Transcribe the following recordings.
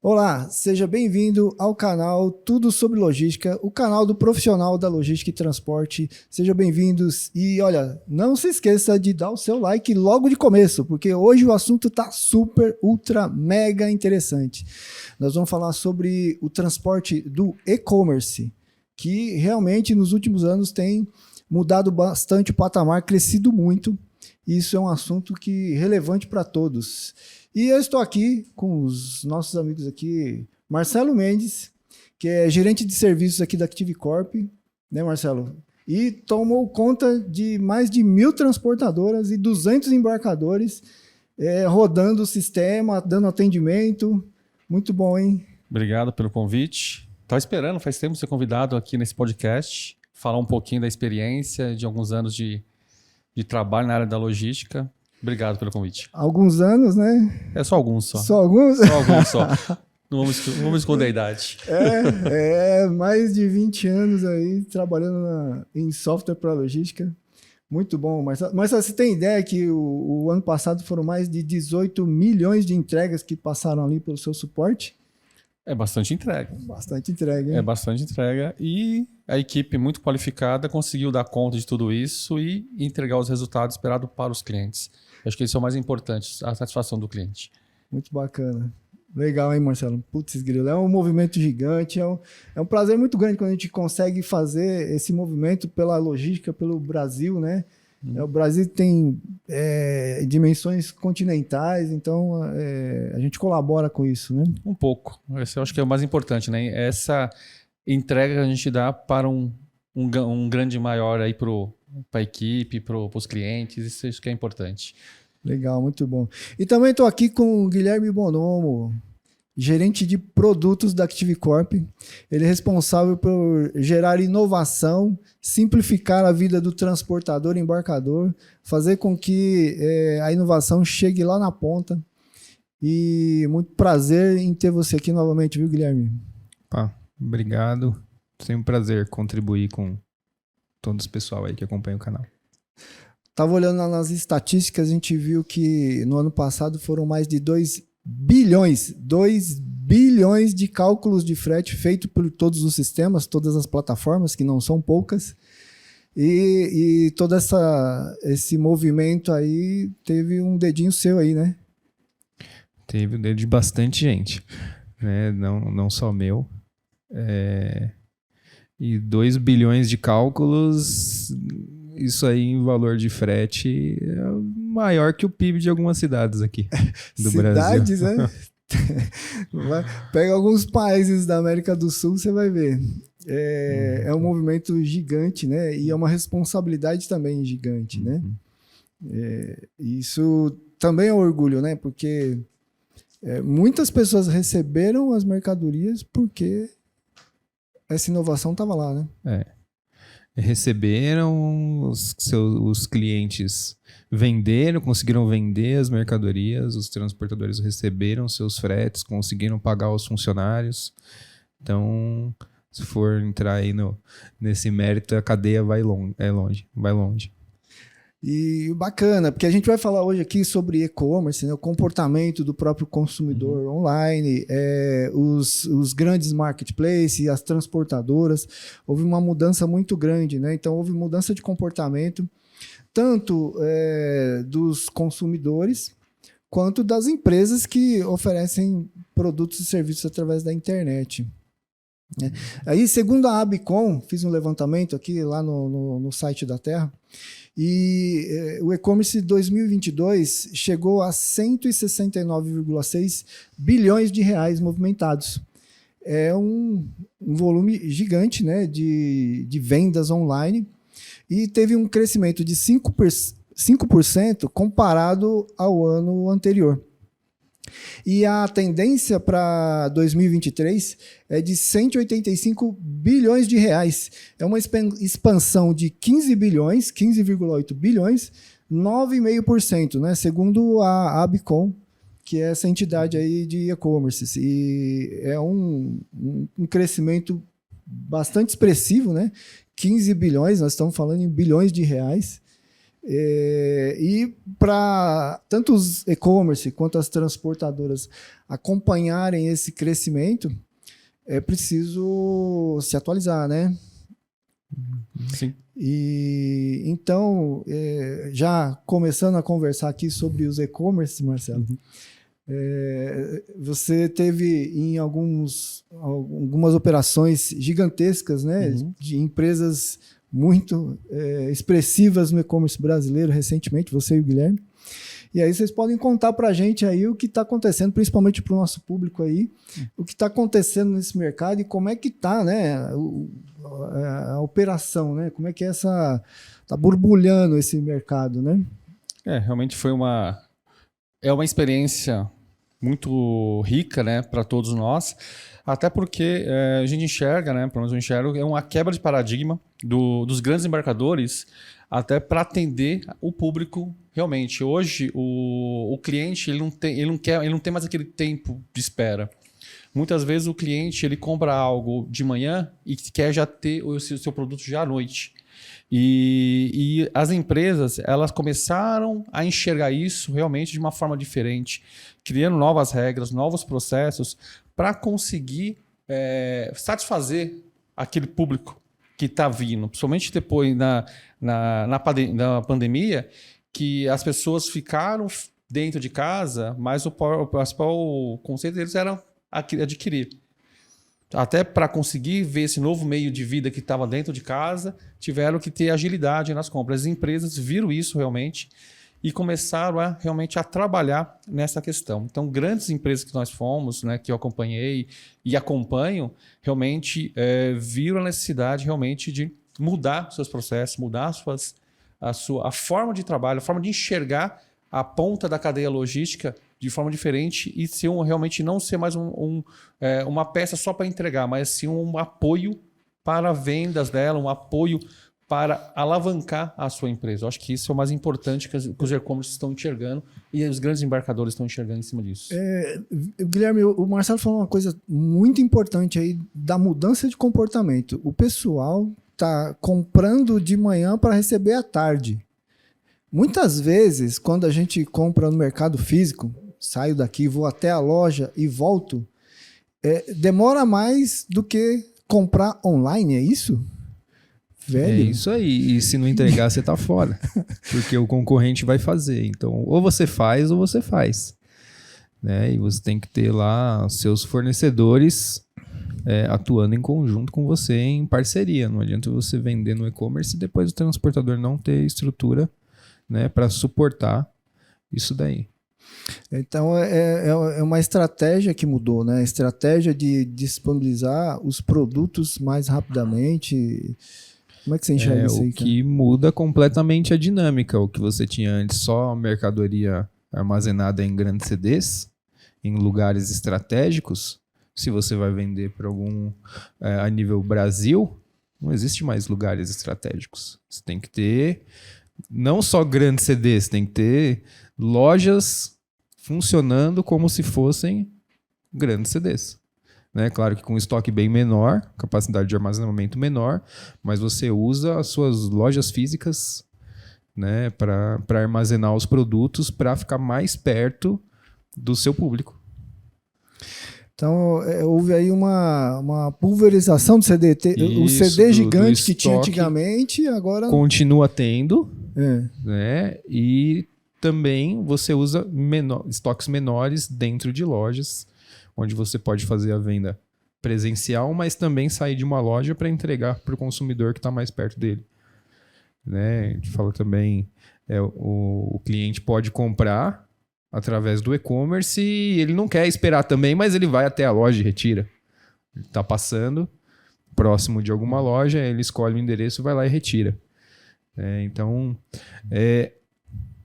Olá, seja bem-vindo ao canal Tudo sobre Logística, o canal do profissional da logística e transporte. Sejam bem-vindos e olha, não se esqueça de dar o seu like logo de começo, porque hoje o assunto está super, ultra, mega interessante. Nós vamos falar sobre o transporte do e-commerce, que realmente nos últimos anos tem mudado bastante o patamar, crescido muito. Isso é um assunto que é relevante para todos. E eu estou aqui com os nossos amigos aqui, Marcelo Mendes, que é gerente de serviços aqui da Active Corp, né, Marcelo? E tomou conta de mais de 1.000 transportadoras e 200 embarcadores, rodando o sistema, dando atendimento. Muito bom, hein? Obrigado pelo convite. Estava esperando, faz tempo ser convidado aqui nesse podcast, falar um pouquinho da experiência de alguns anos de trabalho na área da logística. Obrigado pelo convite. Alguns anos, né? É só alguns só. Só alguns? Só alguns só. Não vamos esconder a idade. Mais de 20 anos aí trabalhando em software para logística. Muito bom, Marcelo. Marcelo, você tem ideia que o ano passado foram mais de 18 milhões de entregas que passaram ali pelo seu suporte? É bastante entrega. Bastante entrega, hein? É bastante entrega e a equipe muito qualificada conseguiu dar conta de tudo isso e entregar os resultados esperados para os clientes. Acho que isso é o mais importante, a satisfação do cliente. Muito bacana. Legal, hein, Marcelo? Putz, grilo, é um movimento gigante, é um prazer muito grande quando a gente consegue fazer esse movimento pela logística, pelo Brasil, né? O Brasil tem dimensões continentais, então a gente colabora com isso, né? Um pouco. Esse eu acho que é o mais importante, né? Essa entrega que a gente dá para um grande maior aí para a equipe, para os clientes, isso que é importante. Legal, muito bom. E também estou aqui com o Guilherme Bonomo, gerente de produtos da Active Corp. Ele é responsável por gerar inovação, simplificar a vida do transportador e embarcador, fazer com que a inovação chegue lá na ponta. E muito prazer em ter você aqui novamente, viu, Guilherme? Obrigado. Sempre um prazer contribuir com todo o pessoal aí que acompanha o canal. Estava olhando nas estatísticas, a gente viu que no ano passado foram mais de 2 bilhões de cálculos de frete feitos por todos os sistemas, todas as plataformas, que não são poucas. E todo esse movimento aí teve um dedinho seu aí, né? Teve o dedo de bastante gente, né? Não só meu. E 2 bilhões de cálculos, isso aí em valor de frete é maior que o PIB de algumas cidades aqui do Brasil. Cidades, né? Pega alguns países da América do Sul, você vai ver. É um movimento gigante, né? E é uma responsabilidade também gigante, né? Isso também é um orgulho, né? Porque muitas pessoas receberam as mercadorias porque essa inovação estava lá, né? Receberam, os clientes venderam, conseguiram vender as mercadorias, os transportadores receberam seus fretes, conseguiram pagar os funcionários. Então, se for entrar aí nesse mérito, a cadeia vai longe. E bacana, porque a gente vai falar hoje aqui sobre e-commerce, né, o comportamento do próprio consumidor online, os grandes marketplaces, as transportadoras. Houve uma mudança muito grande, né? Então houve mudança de comportamento, tanto dos consumidores, quanto das empresas que oferecem produtos e serviços através da internet. Aí, segundo a Abicom, fiz um levantamento aqui lá no site da Terra, e o e-commerce 2022 chegou a 169,6 bilhões de reais movimentados. É um volume gigante, né, de vendas online e teve um crescimento de 5% comparado ao ano anterior. E a tendência para 2023 é de 185 bilhões de reais. É uma expansão de 15,8 bilhões, 9,5%, né? Segundo a Abicom, que é essa entidade aí de e-commerce. E é um crescimento bastante expressivo, né? 15 bilhões, nós estamos falando em bilhões de reais. E para tanto os e-commerce quanto as transportadoras acompanharem esse crescimento, é preciso se atualizar, né? Sim. E então, já começando a conversar aqui sobre os e-commerce, Marcelo, você teve em algumas operações gigantescas, né, de empresas muito expressivas no e-commerce brasileiro recentemente, você e o Guilherme. E aí vocês podem contar para a gente aí o que está acontecendo, principalmente para o nosso público aí, o que está acontecendo nesse mercado e como é que está, né, a operação, né? Como é que está borbulhando esse mercado, né? Realmente foi uma experiência muito rica, né, para todos nós, até porque a gente enxerga, né, pelo menos eu enxergo, é uma quebra de paradigma dos grandes embarcadores até para atender o público realmente. Hoje o cliente ele não tem mais aquele tempo de espera. Muitas vezes o cliente ele compra algo de manhã e quer já ter o seu produto já à noite. E as empresas elas começaram a enxergar isso realmente de uma forma diferente, criando novas regras, novos processos para conseguir satisfazer aquele público que está vindo, principalmente depois na pandemia, que as pessoas ficaram dentro de casa, mas o principal conceito deles era adquirir. Até para conseguir ver esse novo meio de vida que estava dentro de casa, tiveram que ter agilidade nas compras. As empresas viram isso realmente e começaram realmente a trabalhar nessa questão. Então, grandes empresas que nós fomos, né, que eu acompanhei e acompanho, realmente viram a necessidade realmente de mudar seus processos, mudar a forma de trabalho, a forma de enxergar a ponta da cadeia logística de forma diferente e realmente não ser mais uma peça só para entregar, mas sim um apoio para vendas dela, um apoio para alavancar a sua empresa. Eu acho que isso é o mais importante que os e-commerce estão enxergando e os grandes embarcadores estão enxergando em cima disso. Guilherme, o Marcelo falou uma coisa muito importante aí da mudança de comportamento. O pessoal está comprando de manhã para receber à tarde. Muitas vezes, quando a gente compra no mercado físico, saio daqui, vou até a loja e volto, demora mais do que comprar online, é isso? Velho. É isso aí. E se não entregar, você tá fora. Porque o concorrente vai fazer. Então, ou você faz ou você faz. Né? E você tem que ter lá seus fornecedores atuando em conjunto com você, em parceria. Não adianta você vender no e-commerce e depois o transportador não ter estrutura, né, para suportar isso daí. Então, é uma estratégia que mudou, né? A estratégia de disponibilizar os produtos mais rapidamente. Como é que você enxerga isso aí, o que muda completamente a dinâmica. O que você tinha antes, só mercadoria armazenada em grandes CDs, em lugares estratégicos. Se você vai vender para algum a nível Brasil, não existe mais lugares estratégicos. Você tem que ter não só grandes CDs, tem que ter lojas funcionando como se fossem grandes CDs. Né? Claro que com estoque bem menor, capacidade de armazenamento menor, mas você usa as suas lojas físicas, né, para armazenar os produtos para ficar mais perto do seu público. Então, houve aí uma pulverização do CD. O CD gigante que tinha antigamente, agora... Continua tendo, né? E também você usa estoques menores dentro de lojas, onde você pode fazer a venda presencial, mas também sair de uma loja para entregar para o consumidor que está mais perto dele. Né? A gente fala também, o cliente pode comprar através do e-commerce e ele não quer esperar também, mas ele vai até a loja e retira. Ele está passando próximo de alguma loja, ele escolhe o endereço, vai lá e retira. Então,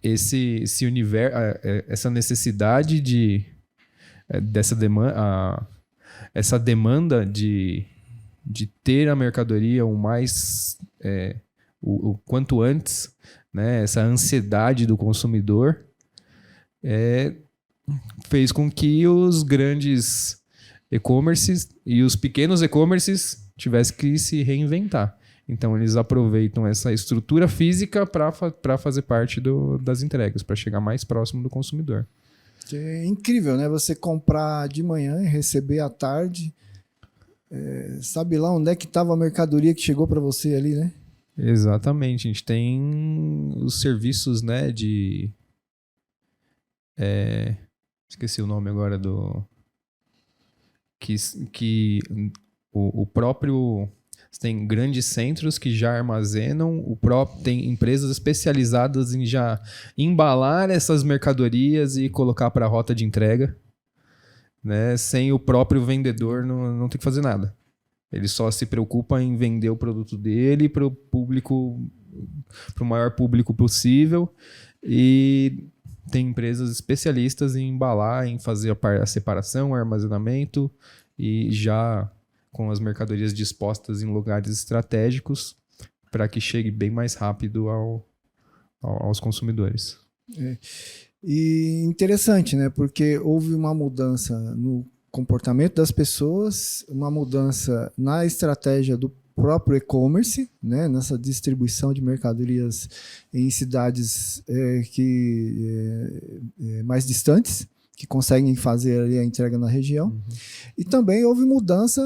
esse universo, essa necessidade dessa demanda, essa demanda de ter a mercadoria o quanto antes, né? Essa ansiedade do consumidor fez com que os grandes e-commerces e os pequenos e-commerces tivessem que se reinventar. Então, eles aproveitam essa estrutura física para fazer parte das entregas, para chegar mais próximo do consumidor. É incrível, né? Você comprar de manhã e receber à tarde. Sabe lá onde é que estava a mercadoria que chegou para você ali, né? Exatamente. A gente tem os serviços, né, esqueci o nome agora do... Que o próprio... Tem grandes centros que já armazenam, tem empresas especializadas em já embalar essas mercadorias e colocar para a rota de entrega, né? Sem o próprio vendedor não ter que fazer nada. Ele só se preocupa em vender o produto dele para o público, para o maior público possível, e tem empresas especialistas em embalar, em fazer a separação, o armazenamento, e já com as mercadorias dispostas em lugares estratégicos para que chegue bem mais rápido aos consumidores. E interessante, né? Porque houve uma mudança no comportamento das pessoas, uma mudança na estratégia do próprio e-commerce, né? Nessa distribuição de mercadorias em cidades mais distantes, que conseguem fazer ali a entrega na região. Uhum. E também houve mudança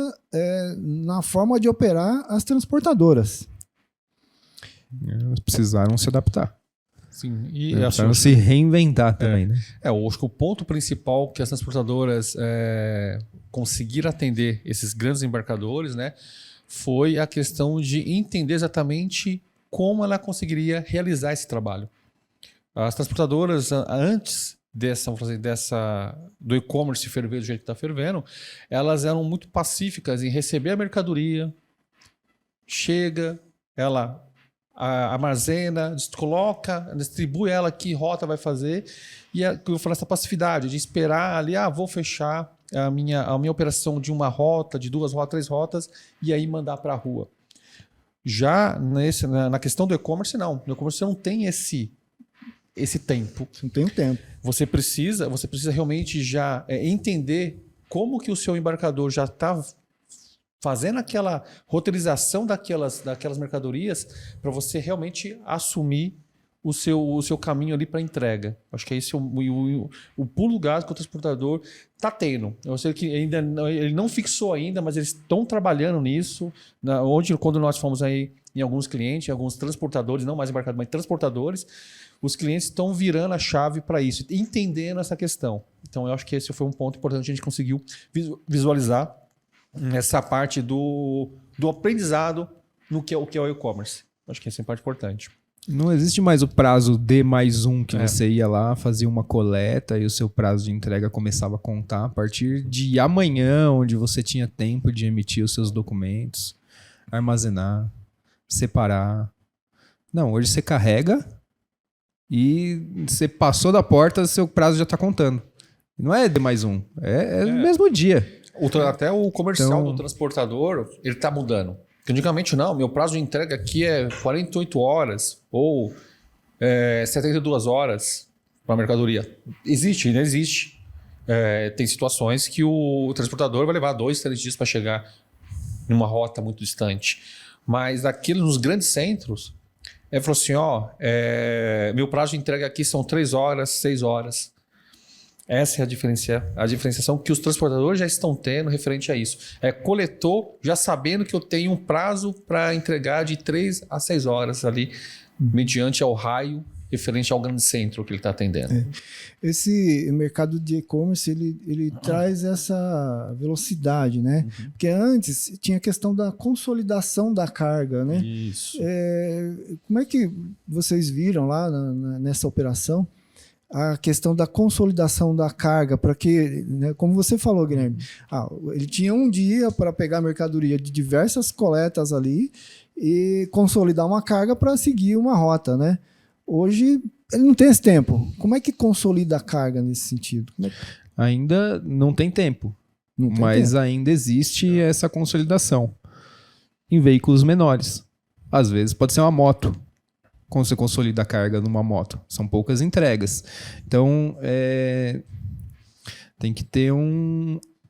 na forma de operar as transportadoras. Elas precisaram se adaptar. Sim, e precisaram se reinventar também, né? Eu acho que o ponto principal que as transportadoras conseguiram atender esses grandes embarcadores, né, foi a questão de entender exatamente como ela conseguiria realizar esse trabalho. As transportadoras, antes do e-commerce ferver do jeito que está fervendo, elas eram muito pacíficas em receber a mercadoria, chega, ela armazena, coloca, distribui ela, que rota vai fazer, e eu falo essa passividade de esperar ali, vou fechar a minha operação de uma rota, de 2 rotas, 3 rotas, e aí mandar para a rua. Já na questão do e-commerce, não. No e-commerce você não tem esse tempo. Você não tem o tempo. Você precisa realmente já entender como que o seu embarcador já está fazendo aquela roteirização daquelas mercadorias para você realmente assumir o seu caminho ali para entrega. Acho que é esse o pulo do gato que o transportador está tendo. Eu sei que ele não fixou ainda, mas eles estão trabalhando nisso. Quando nós fomos aí em alguns clientes, em alguns transportadores, não mais embarcados, mas transportadores, os clientes estão virando a chave para isso, entendendo essa questão. Então, eu acho que esse foi um ponto importante que a gente conseguiu visualizar essa parte do aprendizado no que é o e-commerce. Acho que essa é a parte importante. Não existe mais o prazo D+1 que você ia lá, fazia uma coleta e o seu prazo de entrega começava a contar a partir de amanhã, onde você tinha tempo de emitir os seus documentos, armazenar, separar. Não, hoje você carrega e você passou da porta, seu prazo já está contando. Não é D+1, é no mesmo dia. Até o comercial do transportador, ele está mudando. Porque antigamente não, meu prazo de entrega aqui é 48 horas ou 72 horas para a mercadoria. Ainda existe. Tem situações que o transportador vai levar 2, 3 dias para chegar numa rota muito distante. Mas nos grandes centros, falou assim, meu prazo de entrega aqui são 3 horas, 6 horas. Essa é a diferenciação que os transportadores já estão tendo referente a isso. Coletor já sabendo que eu tenho um prazo para entregar de 3 a 6 horas ali, mediante ao raio referente ao grande centro que ele está atendendo. Esse mercado de e-commerce, ele traz essa velocidade, né? Uhum. Porque antes tinha a questão da consolidação da carga, né? Isso. Como é que vocês viram lá nessa operação a questão da consolidação da carga, para que, né, como você falou, Guilherme, ele tinha um dia para pegar a mercadoria de diversas coletas ali e consolidar uma carga para seguir uma rota, né? Hoje ele não tem esse tempo. Como é que consolida a carga nesse sentido? Ainda não tem tempo, mas ainda existe essa consolidação em veículos menores. Às vezes pode ser uma moto. Como você consolida a carga numa moto? São poucas entregas. Então,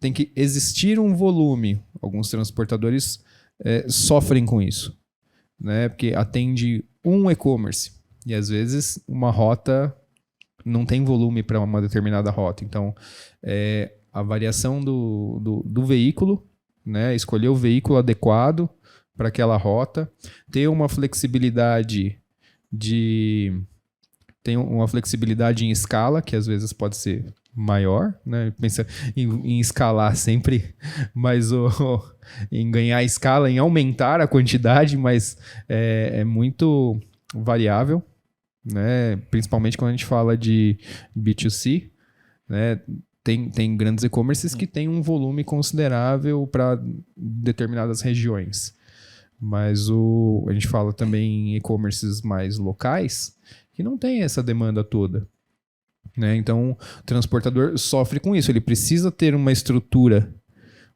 tem que existir um volume. Alguns transportadores sofrem com isso. né? Porque atende um e-commerce. E às vezes uma rota não tem volume para uma determinada rota. Então, a variação do veículo, né? Escolher o veículo adequado para aquela rota, ter uma flexibilidade em escala, que às vezes pode ser maior, né? Pensa em escalar sempre, mas em ganhar escala, em aumentar a quantidade, mas é muito variável, né? Principalmente quando a gente fala de B2C, né? Tem grandes e-commerces que têm um volume considerável para determinadas regiões. Mas a gente fala também em e-commerces mais locais que não tem essa demanda toda, né? Então, o transportador sofre com isso. Ele precisa ter uma estrutura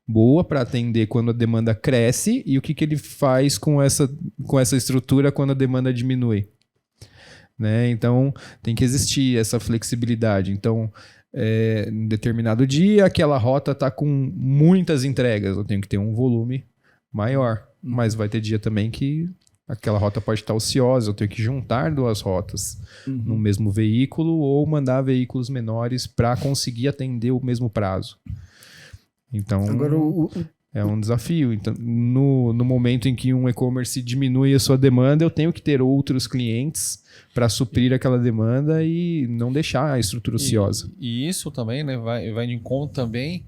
boa para atender quando a demanda cresce e o que ele faz com essa estrutura quando a demanda diminui, né? Então, tem que existir essa flexibilidade. Então, em determinado dia, aquela rota está com muitas entregas. Eu tenho que ter um volume maior. Mas vai ter dia também que aquela rota pode estar ociosa. Eu tenho que juntar 2 rotas no mesmo veículo ou mandar veículos menores para conseguir atender o mesmo prazo. Então, Agora, é um desafio. Então, no momento em que um e-commerce diminui a sua demanda, eu tenho que ter outros clientes para suprir aquela demanda e não deixar a estrutura ociosa. E isso também, né, vai de encontro também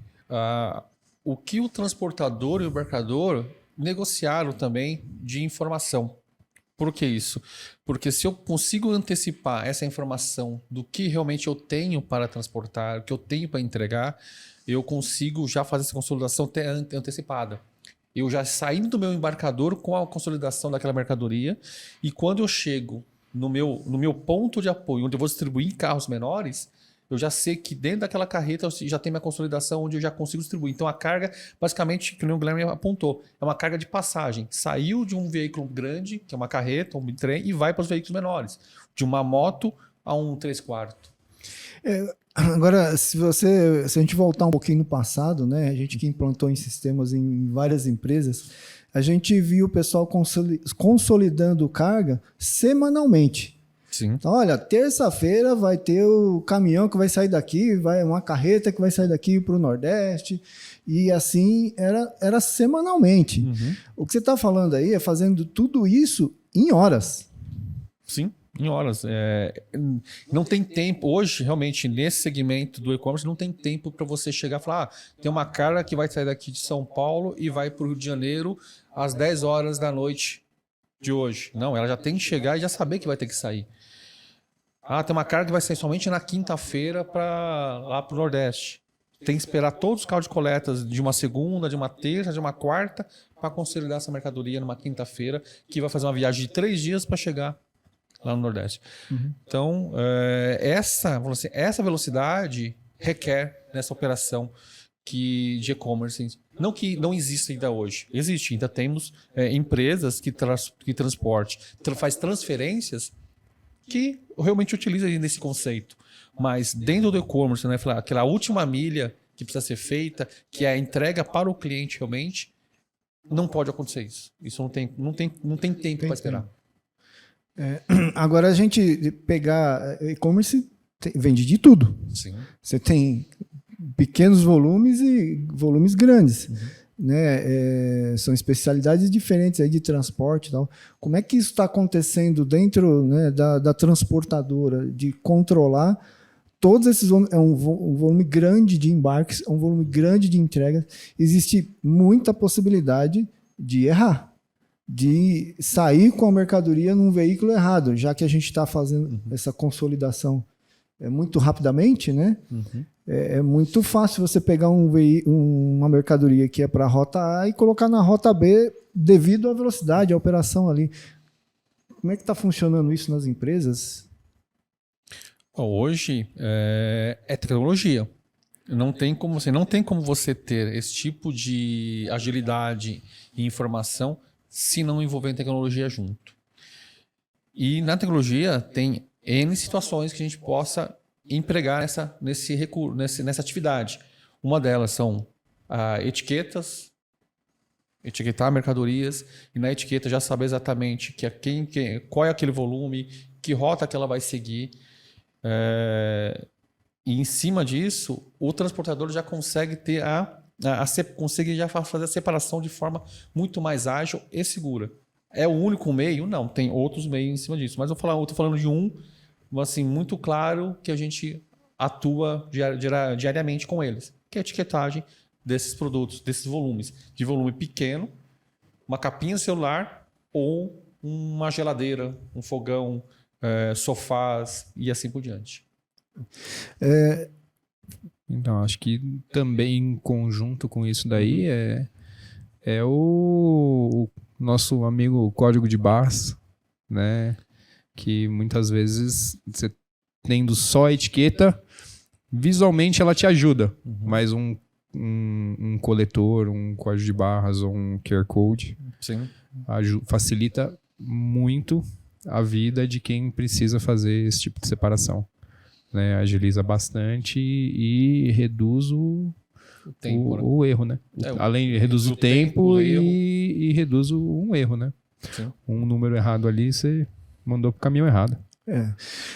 o que o transportador e o embarcador negociaram também de informação. Por que isso? Porque se eu consigo antecipar essa informação do que realmente eu tenho para transportar, o que eu tenho para entregar, eu consigo já fazer essa consolidação antecipada. Eu já saindo do meu embarcador com a consolidação daquela mercadoria, e quando eu chego no meu ponto de apoio, onde eu vou distribuir em carros menores, eu já sei que dentro daquela carreta eu já tenho minha consolidação onde eu já consigo distribuir. Então a carga, basicamente, que o Guilherme apontou, é uma carga de passagem. Saiu de um veículo grande, que é uma carreta, um trem, e vai para os veículos menores. De uma moto a um 3/4. Agora, se a gente voltar um pouquinho no passado, né, a gente que implantou em sistemas em várias empresas, a gente viu o pessoal consolidando carga semanalmente. Sim. Então, olha, terça-feira vai ter o caminhão que vai sair daqui, vai uma carreta que vai sair daqui para o Nordeste, e assim era semanalmente. O que você está falando aí é fazendo tudo isso em horas. Sim, em horas. Não tem tempo. Hoje, realmente, nesse segmento do e-commerce, não tem tempo para você chegar e falar: tem uma carga que vai sair daqui de São Paulo e vai para o Rio de Janeiro às 10 horas da noite de hoje. Não, ela já tem que chegar e já saber que vai ter que sair. Tem uma carga que vai sair somente na quinta-feira lá para o Nordeste. Tem que esperar todos os carros de coletas de uma segunda, de uma terça, de uma quarta, para consolidar essa mercadoria numa quinta-feira, que vai fazer uma viagem de 3 dias para chegar lá no Nordeste. Então, essa velocidade requer nessa operação de e-commerce. Não que não exista ainda hoje. Existe, ainda temos empresas que faz transferências que realmente utilizam nesse conceito. Mas dentro do e-commerce, né, aquela última milha que precisa ser feita, que é a entrega para o cliente realmente, não pode acontecer isso. Isso não tem tempo para esperar. Agora, a gente pegar e-commerce, vende de tudo. Sim. Você tem pequenos volumes e volumes grandes. Né? São especialidades diferentes aí de transporte e tal. Como é que isso está acontecendo dentro, né, da transportadora, de controlar todos esses volumes? É um volume grande de embarques, é um volume grande de entregas. Existe muita possibilidade de errar, de sair com a mercadoria num veículo errado, já que a gente está fazendo essa consolidação muito rapidamente, né? É muito fácil você pegar uma mercadoria que é para a rota A e colocar na rota B devido à velocidade, à operação ali. Como é que está funcionando isso nas empresas? Hoje é tecnologia. Não tem como você ter esse tipo de agilidade e informação se não envolver tecnologia junto. E na tecnologia tem N situações que a gente possa empregar nessa atividade. Uma delas são etiquetas, etiquetar mercadorias e na etiqueta já saber exatamente qual é aquele volume, que rota que ela vai seguir. E em cima disso, o transportador já consegue ter consegue já fazer a separação de forma muito mais ágil e segura. É o único meio? Não, tem outros meios em cima disso. Mas eu estou falando de um assim, muito claro que a gente atua diariamente com eles, que é a etiquetagem desses produtos, desses volumes. De volume pequeno, uma capinha celular ou uma geladeira, um fogão, sofás e assim por diante. Então, acho que também em conjunto com isso daí é o nosso amigo código de barras, né? Que muitas vezes você tendo só a etiqueta, visualmente ela te ajuda, mas um coletor, um código de barras ou um QR Code Sim. facilita muito a vida de quem precisa fazer esse tipo de separação. Né? Agiliza bastante e reduz o erro, né? Além, reduz o tempo e reduz um erro, né? Sim. Um número errado ali, você mandou para o caminho errado.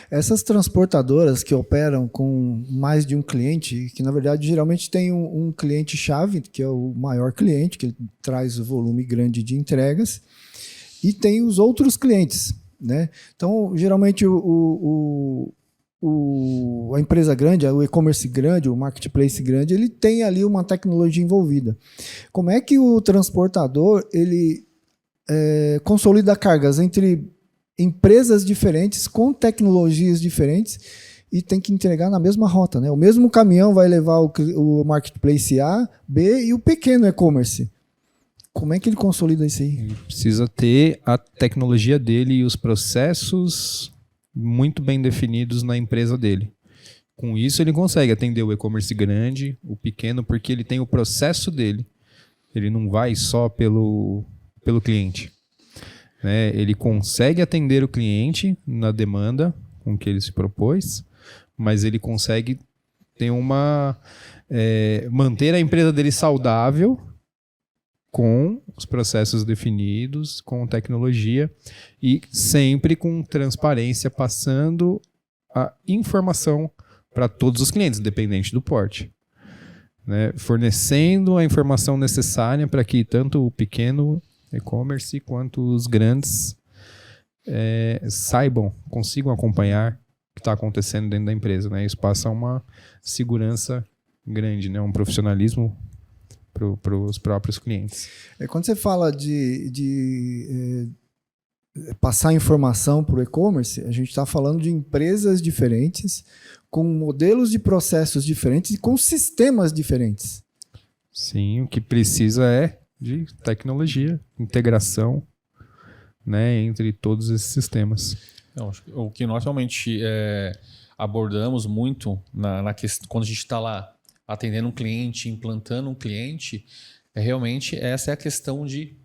Essas transportadoras que operam com mais de um cliente, que na verdade geralmente tem um cliente-chave, que é o maior cliente, que ele traz o volume grande de entregas, e tem os outros clientes, né? Então, geralmente a empresa grande, o e-commerce grande, o marketplace grande, ele tem ali uma tecnologia envolvida. Como é que o transportador ele consolida cargas entre empresas diferentes, com tecnologias diferentes, e tem que entregar na mesma rota, né? O mesmo caminhão vai levar o marketplace A, B e o pequeno e-commerce. Como é que ele consolida isso aí? Ele precisa ter a tecnologia dele e os processos muito bem definidos na empresa dele. Com isso, ele consegue atender o e-commerce grande, o pequeno, porque ele tem o processo dele. Ele não vai só pelo cliente. Né? Ele consegue atender o cliente na demanda com que ele se propôs, mas ele consegue ter manter a empresa dele saudável com os processos definidos, com tecnologia e sempre com transparência, passando a informação para todos os clientes, independente do porte. Né? Fornecendo a informação necessária para que tanto o pequeno e-commerce quanto os grandes consigam acompanhar o que está acontecendo dentro da empresa. Né? Isso passa uma segurança grande, né? Um profissionalismo para os próprios clientes. Quando você fala de passar informação para o e-commerce, a gente está falando de empresas diferentes, com modelos de processos diferentes e com sistemas diferentes. Sim, o que precisa de tecnologia, integração, né, entre todos esses sistemas. O que nós realmente abordamos muito na questão, quando a gente está lá atendendo um cliente, implantando um cliente, realmente essa é a questão de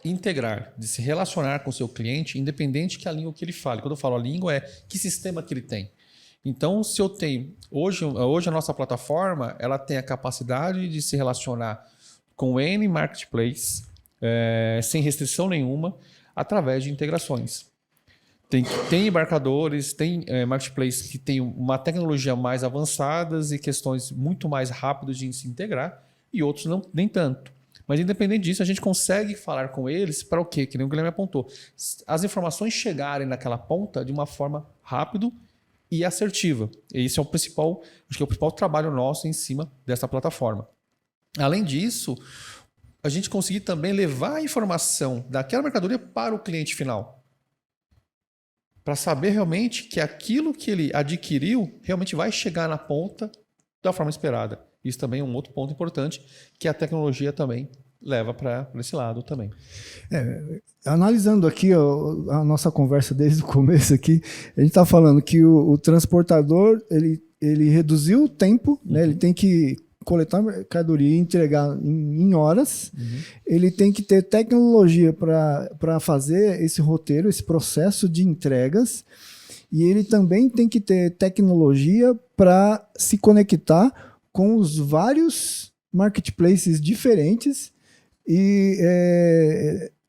integrar, de se relacionar com o seu cliente, independente que a língua que ele fale. Quando eu falo a língua, que sistema que ele tem. Então, se eu tenho... Hoje a nossa plataforma ela tem a capacidade de se relacionar com N marketplace, sem restrição nenhuma, através de integrações. Tem embarcadores, tem marketplace que tem uma tecnologia mais avançada e questões muito mais rápidas de se integrar, e outros nem tanto. Mas, independente disso, a gente consegue falar com eles para o quê? Que nem o Guilherme apontou. As informações chegarem naquela ponta de uma forma rápida e assertiva. E esse é o principal trabalho nosso em cima dessa plataforma. Além disso, a gente conseguir também levar a informação daquela mercadoria para o cliente final. Para saber realmente que aquilo que ele adquiriu realmente vai chegar na ponta da forma esperada. Isso também é um outro ponto importante que a tecnologia também leva para esse lado também. Analisando aqui a nossa conversa desde o começo aqui, a gente está falando que o transportador ele reduziu o tempo, né? Ele tem que coletar mercadoria e entregar em horas. Ele tem que ter tecnologia para fazer esse roteiro, esse processo de entregas, e ele também tem que ter tecnologia para se conectar com os vários marketplaces diferentes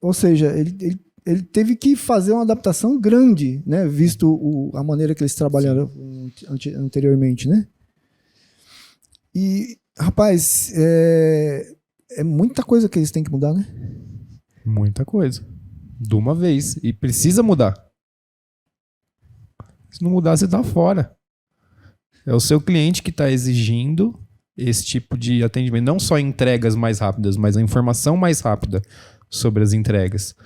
Ou seja, ele teve que fazer uma adaptação grande, né? Visto a maneira que eles trabalharam anteriormente, né? E, rapaz, é muita coisa que eles têm que mudar, né? Muita coisa. De uma vez. E precisa mudar. Se não mudar, você tá fora. É o seu cliente que está exigindo esse tipo de atendimento. Não só entregas mais rápidas, mas a informação mais rápida sobre as entregas.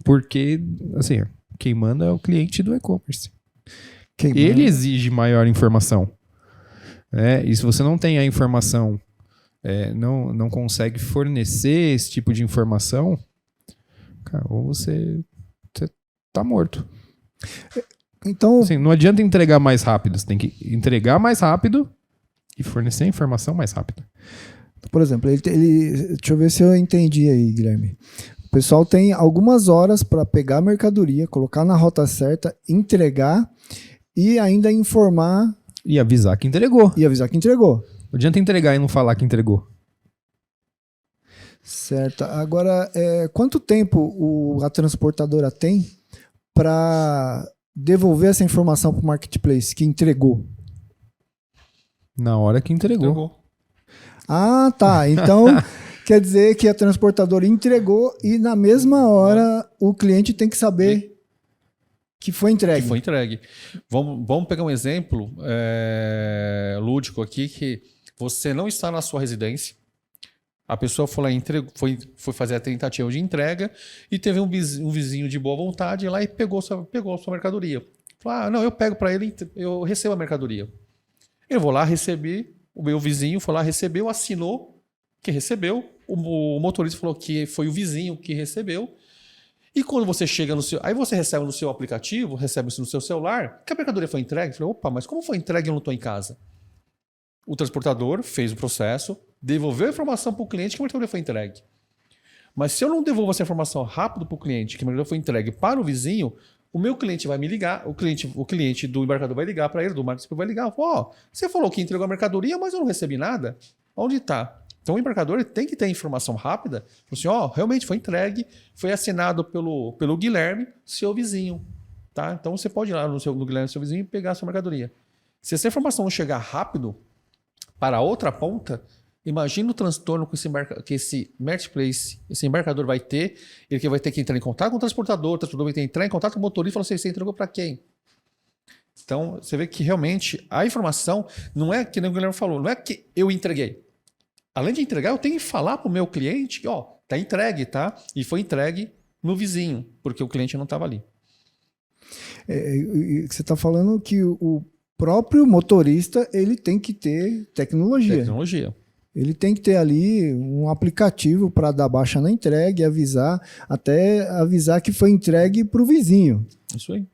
Porque, assim, quem manda é o cliente do e-commerce. Ele exige maior informação. E se você não tem a informação, não consegue fornecer esse tipo de informação, cara, ou você tá morto. Então, assim, não adianta entregar mais rápido, você tem que entregar mais rápido e fornecer a informação mais rápida. Por exemplo, deixa eu ver se eu entendi aí, Guilherme. O pessoal tem algumas horas para pegar a mercadoria, colocar na rota certa, entregar e ainda informar. E avisar que entregou. Não adianta entregar e não falar que entregou. Certo. Agora, quanto tempo a transportadora tem para devolver essa informação para o marketplace que entregou? Na hora que entregou. Ah, tá. Então, quer dizer que a transportadora entregou e na mesma hora o cliente tem que saber que foi entregue. Vamos pegar um exemplo lúdico aqui, que você não está na sua residência, a pessoa foi lá foi fazer a tentativa de entrega e teve um vizinho de boa vontade lá e pegou a sua mercadoria. Falou, não, eu pego para ele, eu recebo a mercadoria. Eu vou lá receber, o meu vizinho foi lá, recebeu, assinou que recebeu, o motorista falou que foi o vizinho que recebeu. E quando você chega aí você recebe no seu aplicativo, recebe no seu celular, que a mercadoria foi entregue. Eu falei, opa, mas como foi entregue e eu não estou em casa? O transportador fez o processo, devolveu a informação para o cliente que a mercadoria foi entregue. Mas se eu não devolvo essa informação rápido para o cliente que a mercadoria foi entregue para o vizinho, o meu cliente vai me ligar, o cliente do embarcador vai ligar para ele, do marketplace vai ligar, você falou que entregou a mercadoria, mas eu não recebi nada. Onde está? Então o embarcador tem que ter informação rápida. Assim, realmente foi entregue, foi assinado pelo Guilherme, seu vizinho. Tá? Então você pode ir lá no Guilherme, seu vizinho, e pegar a sua mercadoria. Se essa informação não chegar rápido para a outra ponta, imagina o transtorno que esse marketplace, esse embarcador vai ter. Ele que vai ter que entrar em contato com o transportador vai ter que entrar em contato com o motorista e falar assim, você entregou para quem? Então você vê que realmente a informação não é que nem o Guilherme falou, não é que eu entreguei. Além de entregar, eu tenho que falar para o meu cliente que tá entregue, tá? E foi entregue no vizinho, porque o cliente não estava ali. Você está falando que o próprio motorista ele tem que ter tecnologia. Ele tem que ter ali um aplicativo para dar baixa na entrega e até avisar que foi entregue para o vizinho. Isso aí.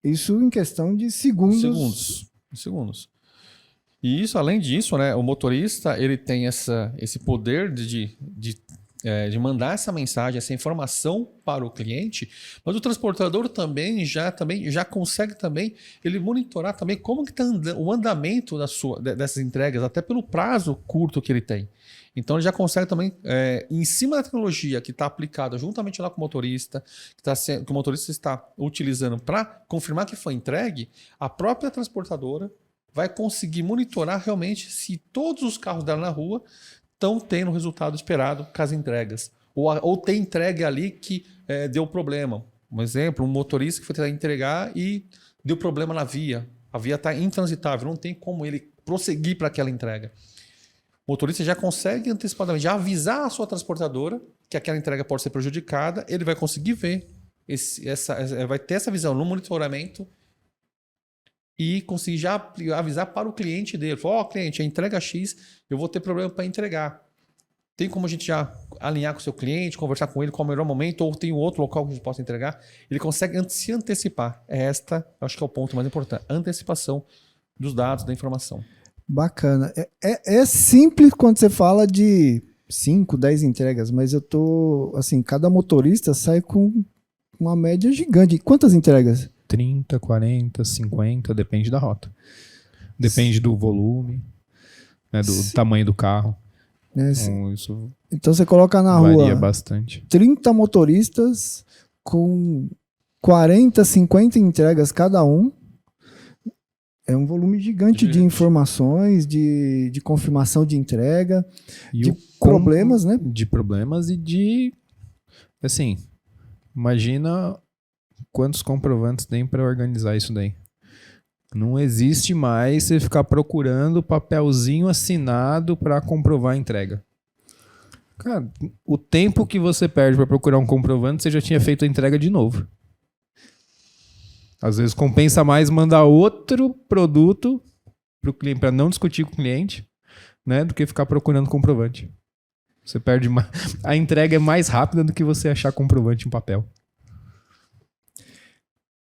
Isso em questão de segundos. Segundos. E isso, além disso, né, o motorista ele tem esse poder de mandar essa mensagem, essa informação para o cliente, mas o transportador também já consegue também ele monitorar também como que está o andamento dessas entregas, até pelo prazo curto que ele tem. Então ele já consegue também, em cima da tecnologia que está aplicada juntamente lá com o motorista, que o motorista está utilizando para confirmar que foi entregue, a própria transportadora vai conseguir monitorar realmente se todos os carros dela na rua estão tendo o resultado esperado com as entregas. Ou tem entregue ali que deu problema. Um exemplo, um motorista que foi tentar entregar e deu problema na via. A via está intransitável, não tem como ele prosseguir para aquela entrega. O motorista já consegue antecipadamente já avisar a sua transportadora que aquela entrega pode ser prejudicada, ele vai conseguir ver, vai ter essa visão no monitoramento e conseguir já avisar para o cliente dele. Falar, cliente, a entrega X, eu vou ter problema para entregar. Tem como a gente já alinhar com o seu cliente, conversar com ele qual é o melhor momento, ou tem outro local que a gente possa entregar? Ele consegue se antecipar. Acho que é o ponto mais importante. Antecipação dos dados, da informação. Bacana. É simples quando você fala de 5, 10 entregas, mas eu tô, assim, cada motorista sai com uma média gigante. Quantas entregas? 30, 40, 50, depende da rota. Depende do volume, né, do tamanho do carro. né? Isso Então você coloca na varia rua bastante. 30 motoristas com 40, 50 entregas cada um. É um volume gigante de informações, de confirmação de entrega, E de o problemas, né? De problemas e de... Assim, imagina quantos comprovantes tem para organizar isso daí. Não existe mais você ficar procurando papelzinho assinado para comprovar a entrega. Cara, o tempo que você perde para procurar um comprovante, você já tinha feito a entrega de novo. Às vezes compensa mais mandar outro produto para o cliente, para não discutir com o cliente, né, do que ficar procurando comprovante. Você perde mais. A entrega é mais rápida do que você achar comprovante em papel.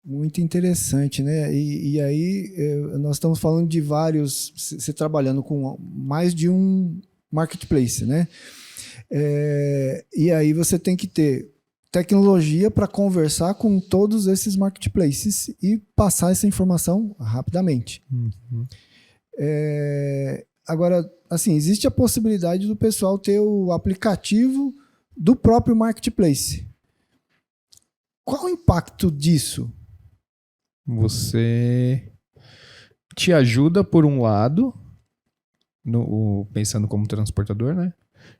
Muito interessante, né? E aí nós estamos falando de vários, você trabalhando com mais de um marketplace, né? E aí você tem que ter tecnologia para conversar com todos esses marketplaces e passar essa informação rapidamente. Uhum. Agora, assim, existe a possibilidade do pessoal ter o aplicativo do próprio marketplace. Qual o impacto disso? Você te ajuda por um lado, pensando como transportador, né?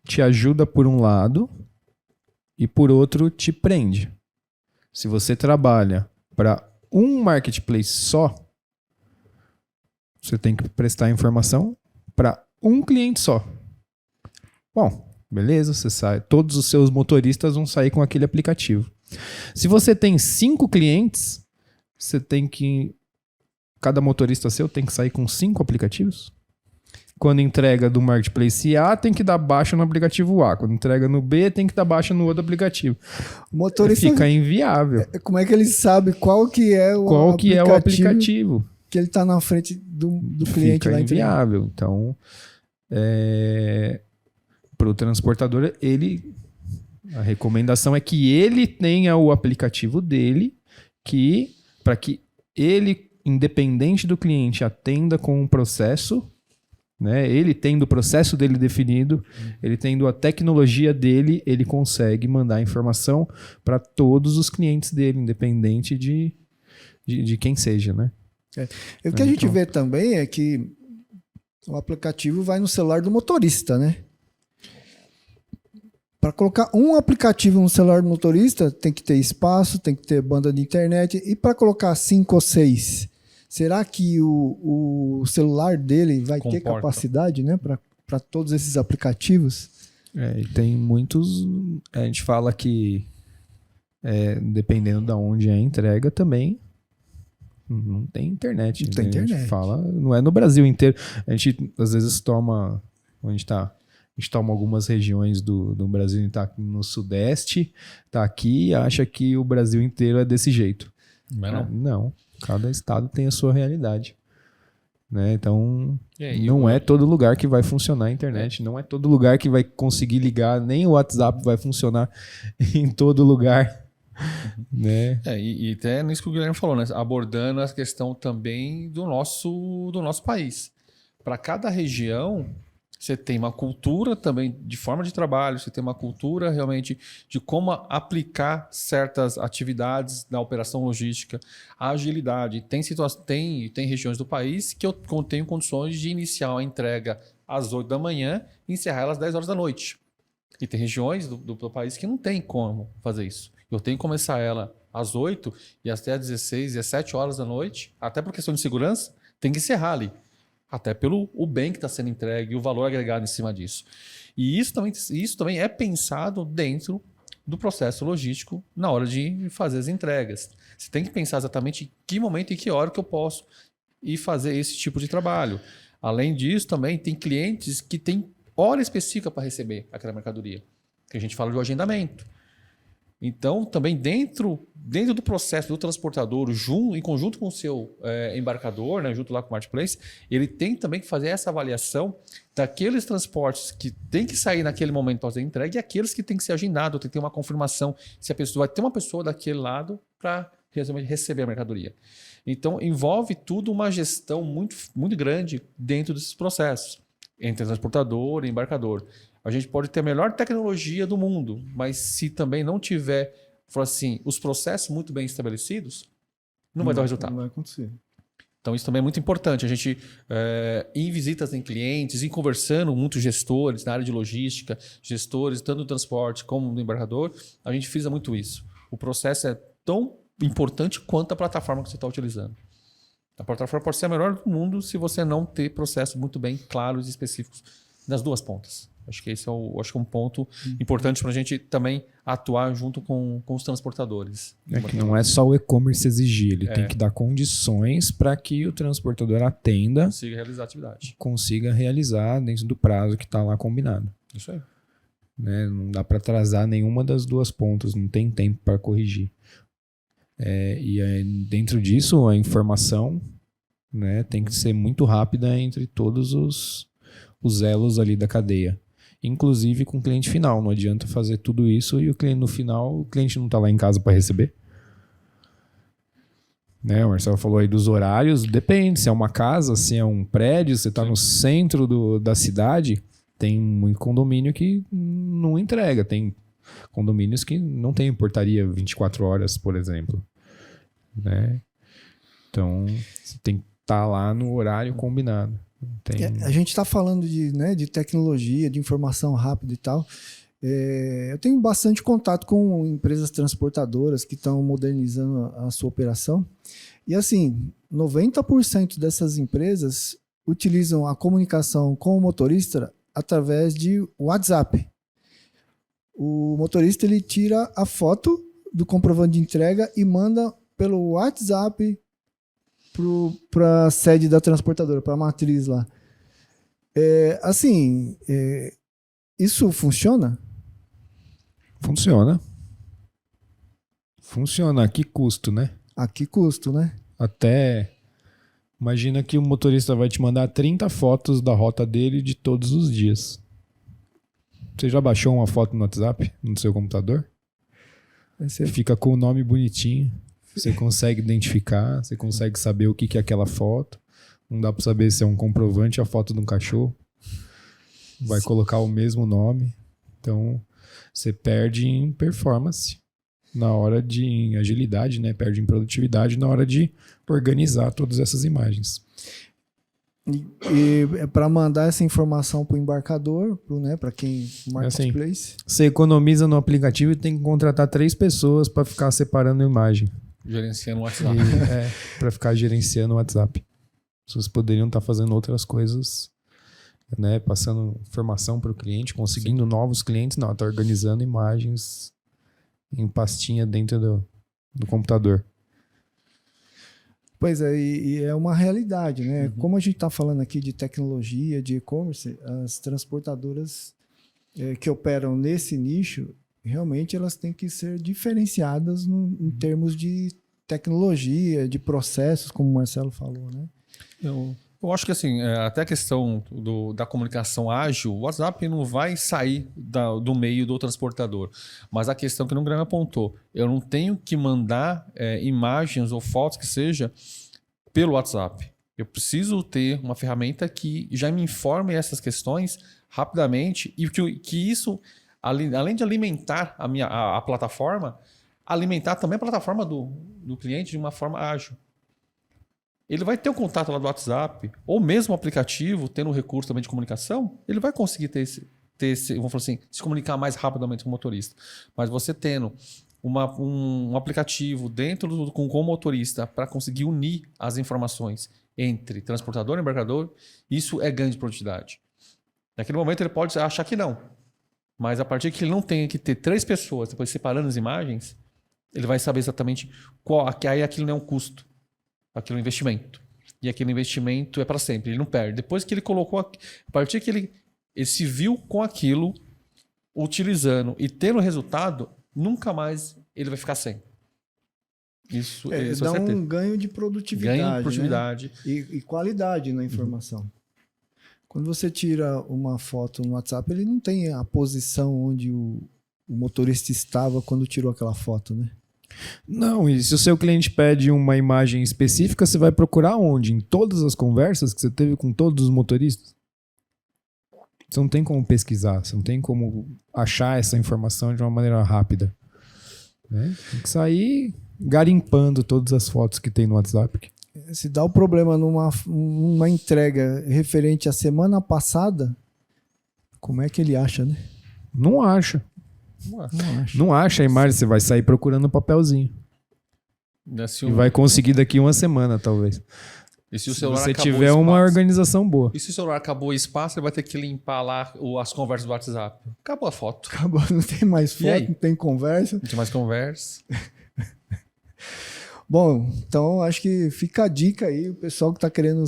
Te ajuda por um lado e por outro te prende. Se você trabalha para um marketplace só, você tem que prestar informação para um cliente só. Bom, beleza, você sai, todos os seus motoristas vão sair com aquele aplicativo. Se você tem 5 clientes, você tem que... Cada motorista seu tem que sair com 5 aplicativos. Quando entrega do marketplace A, tem que dar baixa no aplicativo A. Quando entrega no B, tem que dar baixa no outro aplicativo. O motorista fica inviável. Como é que ele sabe qual que é o aplicativo que ele está na frente do cliente fica lá inviável. Então, para o transportador, a recomendação é que ele tenha o aplicativo dele, para que ele, independente do cliente, atenda com um processo, né? Ele tendo o processo dele definido, ele tendo a tecnologia dele, ele consegue mandar informação para todos os clientes dele, independente de quem seja, né? O que a gente vê também é que o aplicativo vai no celular do motorista, né? Para colocar um aplicativo no celular do motorista, tem que ter espaço, tem que ter banda de internet. E para colocar 5 ou 6, será que o celular dele vai ter capacidade, né, para todos esses aplicativos? E tem muitos... A gente fala que, dependendo de onde é a entrega também, não tem internet. Não tem internet. A gente fala, não é no Brasil inteiro. A gente, às vezes, toma... A gente toma algumas regiões do Brasil, a gente está no Sudeste, está aqui e acha que o Brasil inteiro é desse jeito. Não. Cada estado tem a sua realidade. Né? Então, não é todo lugar que vai funcionar a internet. Não é todo lugar que vai conseguir ligar. Nem o WhatsApp vai funcionar em todo lugar. Né? E até nisso que o Guilherme falou, né? Abordando a questão também do nosso país. Para cada região... Você tem uma cultura também de forma de trabalho, você tem uma cultura realmente de como aplicar certas atividades na operação logística, a agilidade. Tem regiões do país que eu tenho condições de iniciar a entrega às 8 da manhã e encerrar ela às 10 horas da noite. E tem regiões do país que não tem como fazer isso. Eu tenho que começar ela às 8 e até às 16, 17 horas da noite, até por questão de segurança, tem que encerrar ali. Até pelo o bem que está sendo entregue e o valor agregado em cima disso. E isso também é pensado dentro do processo logístico na hora de fazer as entregas. Você tem que pensar exatamente em que momento e que hora que eu posso ir fazer esse tipo de trabalho. Além disso, também tem clientes que têm hora específica para receber aquela mercadoria, que a gente fala de agendamento. Então, também dentro do processo do transportador, em conjunto com o seu embarcador, né, junto lá com o marketplace, ele tem também que fazer essa avaliação daqueles transportes que tem que sair naquele momento para fazer a entrega e aqueles que tem que ser agendado, tem que ter uma confirmação se a pessoa vai ter uma pessoa daquele lado para receber a mercadoria. Então, envolve tudo uma gestão muito, muito grande dentro desses processos, entre transportador e embarcador. A gente pode ter a melhor tecnologia do mundo, mas se também não tiver, assim, os processos muito bem estabelecidos, não vai dar resultado. Não vai acontecer. Então, isso também é muito importante. A gente, em visitas em clientes, em conversando com muitos gestores na área de logística, gestores tanto do transporte como do embarcador, a gente frisa muito isso. O processo é tão importante quanto a plataforma que você está utilizando. A plataforma pode ser a melhor do mundo se você não ter processos muito bem claros e específicos nas duas pontas. Acho que esse é um ponto importante para a gente também atuar junto com os transportadores. É que não é só o e-commerce exigir, ele tem que dar condições para que o transportador atenda, consiga realizar a atividade. Consiga realizar dentro do prazo que está lá combinado. Isso aí. Né? Não dá para atrasar nenhuma das duas pontas, não tem tempo para corrigir. Dentro disso, a informação, né, tem que ser muito rápida entre todos os elos ali da cadeia. Inclusive com o cliente final. Não adianta fazer tudo isso e o cliente no final, o cliente não está lá em casa para receber. Né? O Marcelo falou aí dos horários. Depende, se é uma casa, se é um prédio, você está no centro da cidade, tem muito condomínio que não entrega. Tem condomínios que não tem portaria 24 horas, por exemplo. Né? Então, você tem que estar lá no horário combinado. A gente está falando de tecnologia, de informação rápida e tal. Eu tenho bastante contato com empresas transportadoras que estão modernizando a sua operação. E assim, 90% dessas empresas utilizam a comunicação com o motorista através de WhatsApp. O motorista ele tira a foto do comprovante de entrega e manda pelo WhatsApp para a sede da transportadora, para a matriz lá. Isso funciona? Funciona. A que custo, né? A que custo, né? Até... Imagina que o motorista vai te mandar 30 fotos da rota dele de todos os dias. Você já baixou uma foto no WhatsApp, no seu computador? Fica com o nome bonitinho. Você consegue identificar, você consegue saber o que é aquela foto. Não dá para saber se é um comprovante ou a foto de um cachorro. Vai colocar o mesmo nome. Então, você perde em performance na hora em agilidade, né? Perde em produtividade na hora de organizar todas essas imagens. E para mandar essa informação para o embarcador, para quem marketplace. Você economiza no aplicativo e tem que contratar 3 pessoas para ficar separando a imagem. Gerenciando o WhatsApp. Para ficar gerenciando o WhatsApp. Vocês poderiam estar fazendo outras coisas, né? Passando informação para o cliente, conseguindo novos clientes. Não, está organizando imagens em pastinha dentro do computador. Pois é, e é uma realidade, né? Como a gente está falando aqui de tecnologia, de e-commerce, as transportadoras que operam nesse nicho, realmente elas têm que ser diferenciadas em termos de tecnologia, de processos, como o Marcelo falou, né? Eu acho que assim, até a questão da comunicação ágil, o WhatsApp não vai sair do meio do transportador. Mas a questão que o Graham apontou, eu não tenho que mandar imagens ou fotos que seja pelo WhatsApp. Eu preciso ter uma ferramenta que já me informe essas questões rapidamente e que isso, além de alimentar a plataforma, alimentar também a plataforma do cliente de uma forma ágil. Ele vai ter o contato lá do WhatsApp, ou mesmo o aplicativo, tendo um recurso também de comunicação, ele vai conseguir ter esse, vamos falar assim, se comunicar mais rapidamente com o motorista. Mas você tendo um aplicativo dentro com o motorista para conseguir unir as informações entre transportador e embarcador, isso é ganho de produtividade. Naquele momento ele pode achar que não, mas a partir que ele não tenha que ter 3 pessoas, depois separando as imagens, ele vai saber exatamente que aí aquilo não é um custo. Aquilo é um investimento. E aquele investimento é para sempre, ele não perde. Depois que ele colocou, a partir que ele se viu com aquilo, utilizando e tendo resultado, nunca mais ele vai ficar sem. Isso dá um ganho de produtividade. Ganho de produtividade. Né? E qualidade na informação. Quando você tira uma foto no WhatsApp, ele não tem a posição onde o motorista estava quando tirou aquela foto, né? Não, e se o seu cliente pede uma imagem específica, você vai procurar onde? Em todas as conversas que você teve com todos os motoristas? Você não tem como pesquisar, você não tem como achar essa informação de uma maneira rápida. Né? Tem que sair garimpando todas as fotos que tem no WhatsApp. Se dá o problema numa entrega referente à semana passada, como é que ele acha, né? Não acha. Não acha. Não acha a imagem, você vai sair procurando um papelzinho. E vai conseguir daqui uma semana, talvez. E se o Se celular você acabou tiver o uma espaço? organização boa. E se o celular acabou o espaço, ele vai ter que limpar lá as conversas do WhatsApp. Acabou a foto. Acabou, não tem mais E aí? foto, não tem conversa. Não tem mais conversa. Bom, então acho que fica a dica aí, o pessoal que está querendo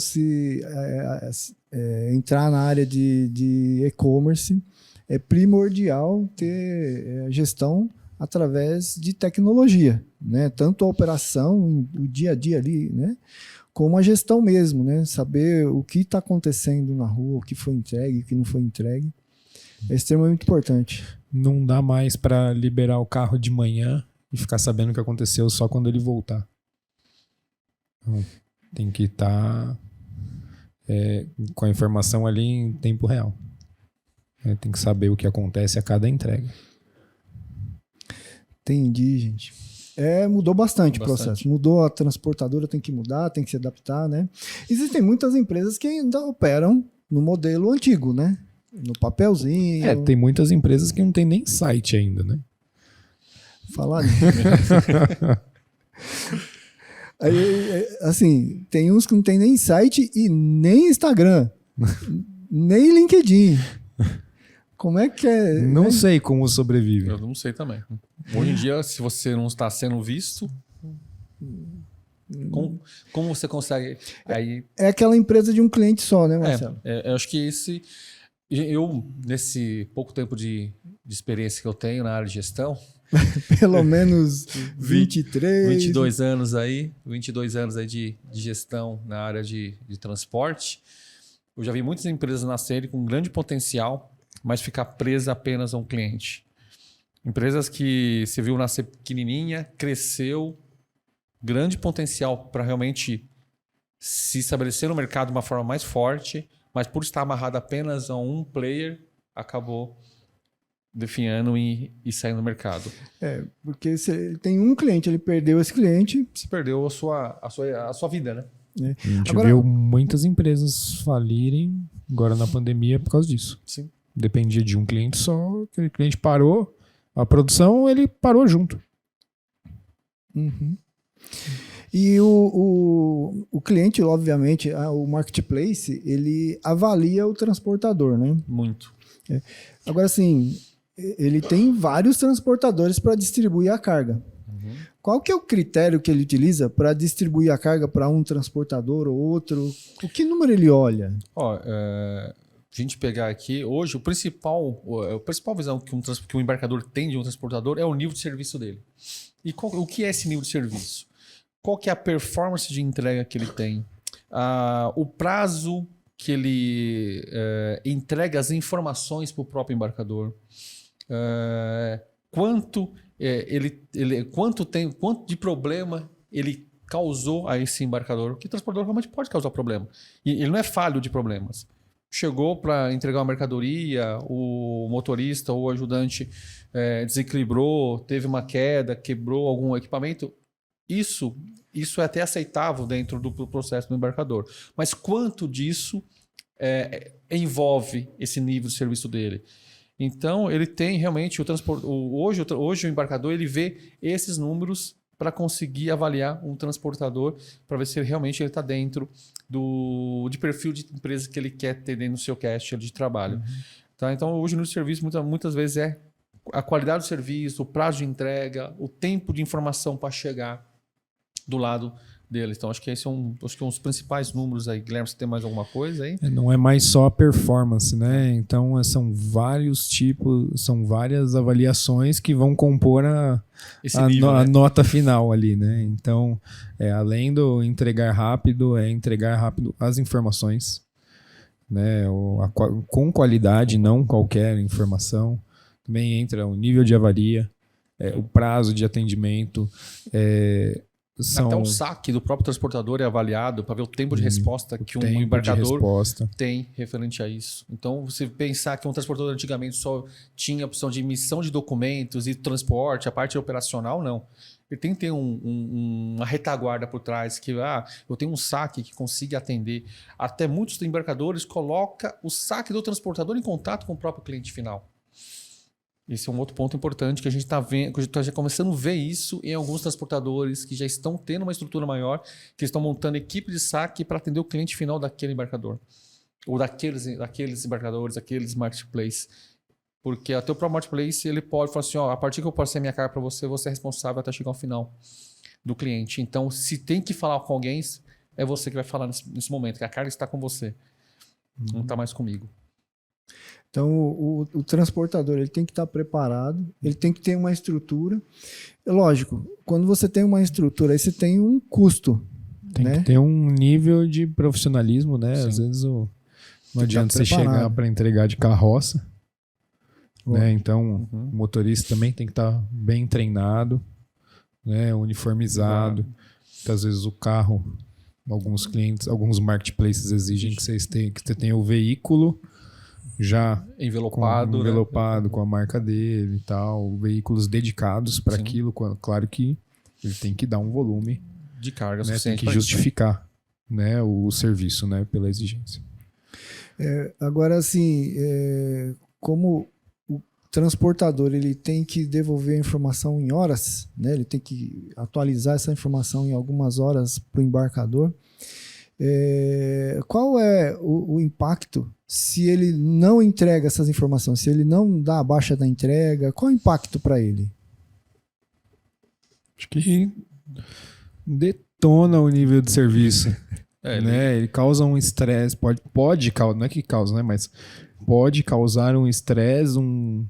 entrar na área de e-commerce, é primordial ter gestão através de tecnologia, né? Tanto a operação, o dia a dia ali, né? Como a gestão mesmo, né? Saber o que está acontecendo na rua, o que foi entregue, o que não foi entregue, é extremamente importante. Não dá mais para liberar o carro de manhã e ficar sabendo o que aconteceu só quando ele voltar. Então, tem que estar com a informação ali em tempo real. Tem que saber o que acontece a cada entrega. Entendi, gente. Mudou bastante o processo. Mudou, a transportadora tem que mudar, tem que se adaptar, né? Existem muitas empresas que ainda operam no modelo antigo, né? No papelzinho. Tem muitas empresas que não tem nem site ainda, né? Falar aí, assim, tem uns que não tem nem site e nem Instagram, nem LinkedIn. Como é que é? Não sei como sobrevive. Eu não sei também. Hoje em dia, se você não está sendo visto, como você consegue? Aí, É aquela empresa de um cliente só, né, Marcelo? eu acho que nesse pouco tempo de experiência que eu tenho na área de gestão, Pelo menos 23. 22 anos aí de gestão na área de transporte, eu já vi muitas empresas nascerem com grande potencial, mas ficar presa apenas a um cliente. Empresas que você viu nascer pequenininha, cresceu, grande potencial para realmente se estabelecer no mercado de uma forma mais forte, mas por estar amarrado apenas a um player, acabou definhando e saindo do mercado. Porque se ele tem um cliente, ele perdeu esse cliente. Você perdeu a sua vida, né? A gente Agora- viu muitas empresas falirem agora na pandemia por causa disso. Sim. Dependia de um cliente só, aquele cliente parou, a produção ele parou junto. Uhum. E o cliente, obviamente, o marketplace, ele avalia o transportador, né? Muito. Agora, assim, ele tem vários transportadores para distribuir a carga. Qual que é o critério que ele utiliza para distribuir a carga para um transportador ou outro? O que número ele olha? A gente pegar aqui, hoje, a principal visão que um embarcador tem de um transportador é o nível de serviço dele. E o que é esse nível de serviço? Qual que é a performance de entrega que ele tem? O prazo que ele entrega as informações para o próprio embarcador? Quanto de problema ele causou a esse embarcador? Que transportador realmente pode causar problema. E ele não é falho de problemas. Chegou para entregar uma mercadoria, o motorista ou o ajudante desequilibrou, teve uma queda, quebrou algum equipamento. Isso é até aceitável dentro do processo do embarcador. Mas quanto disso envolve esse nível de serviço dele? Então, ele tem realmente hoje o embarcador ele vê esses números para conseguir avaliar um transportador, para ver se realmente ele está dentro de perfil de empresa que ele quer ter dentro do seu cache de trabalho. Tá? Então, hoje no serviço, muitas vezes é a qualidade do serviço, o prazo de entrega, o tempo de informação para chegar do lado deles. Então, acho que esses são os principais números aí. Guilherme, você tem mais alguma coisa aí? Não é mais só a performance, né? Então, são vários tipos, são várias avaliações que vão compor a nota final ali, né? Então, além do entregar rápido as informações, né? Com qualidade, não qualquer informação. Também entra o nível de avaria, o prazo de atendimento, são... Até o saque do próprio transportador é avaliado para ver o tempo de resposta que um tempo de embarcador resposta. tem referente a isso. Então, você pensar que um transportador antigamente só tinha a opção de emissão de documentos e transporte, a parte operacional, não. Ele tem que ter uma retaguarda por trás, que eu tenho um saque que consiga atender. Até muitos embarcadores colocam o saque do transportador em contato com o próprio cliente final. Esse é um outro ponto importante que a gente está vendo, que a gente está já começando a ver isso em alguns transportadores que já estão tendo uma estrutura maior, que estão montando equipe de saque para atender o cliente final daquele embarcador. Ou daqueles embarcadores, aqueles marketplaces. Porque até o próprio marketplace ele pode falar assim, a partir que eu passei minha carga para você, você é responsável até chegar ao final do cliente. Então, se tem que falar com alguém, é você que vai falar nesse momento, que a carga está com você, não está mais comigo. Então, o transportador ele tem que estar preparado, ele tem que ter uma estrutura. Lógico, quando você tem uma estrutura, aí você tem um custo. Tem né? que ter um nível de profissionalismo, né? Sim. Às vezes não Tem adianta que você estar preparado. chegar para entregar de carroça. Né? Então, Uhum. o motorista também tem que estar bem treinado, né? Uniformizado. Muitas vezes o carro, alguns clientes, alguns marketplaces exigem que você tenha o veículo já Envelopado, envelopado com a marca dele e tal, veículos dedicados para Sim. aquilo. Claro que ele tem que dar um volume, de carga né? Tem suficiente que pra justificar, né, o serviço, né, pela exigência. Agora, assim, como o transportador ele tem que devolver a informação em horas, né? Ele tem que atualizar essa informação em algumas horas para o embarcador. Qual é o impacto se ele não entrega essas informações, se ele não dá a baixa da entrega? Qual é o impacto para ele? Acho que detona o nível de serviço. Né? Ele causa um estresse, pode causar, não é que causa, né? Mas pode causar um estresse, um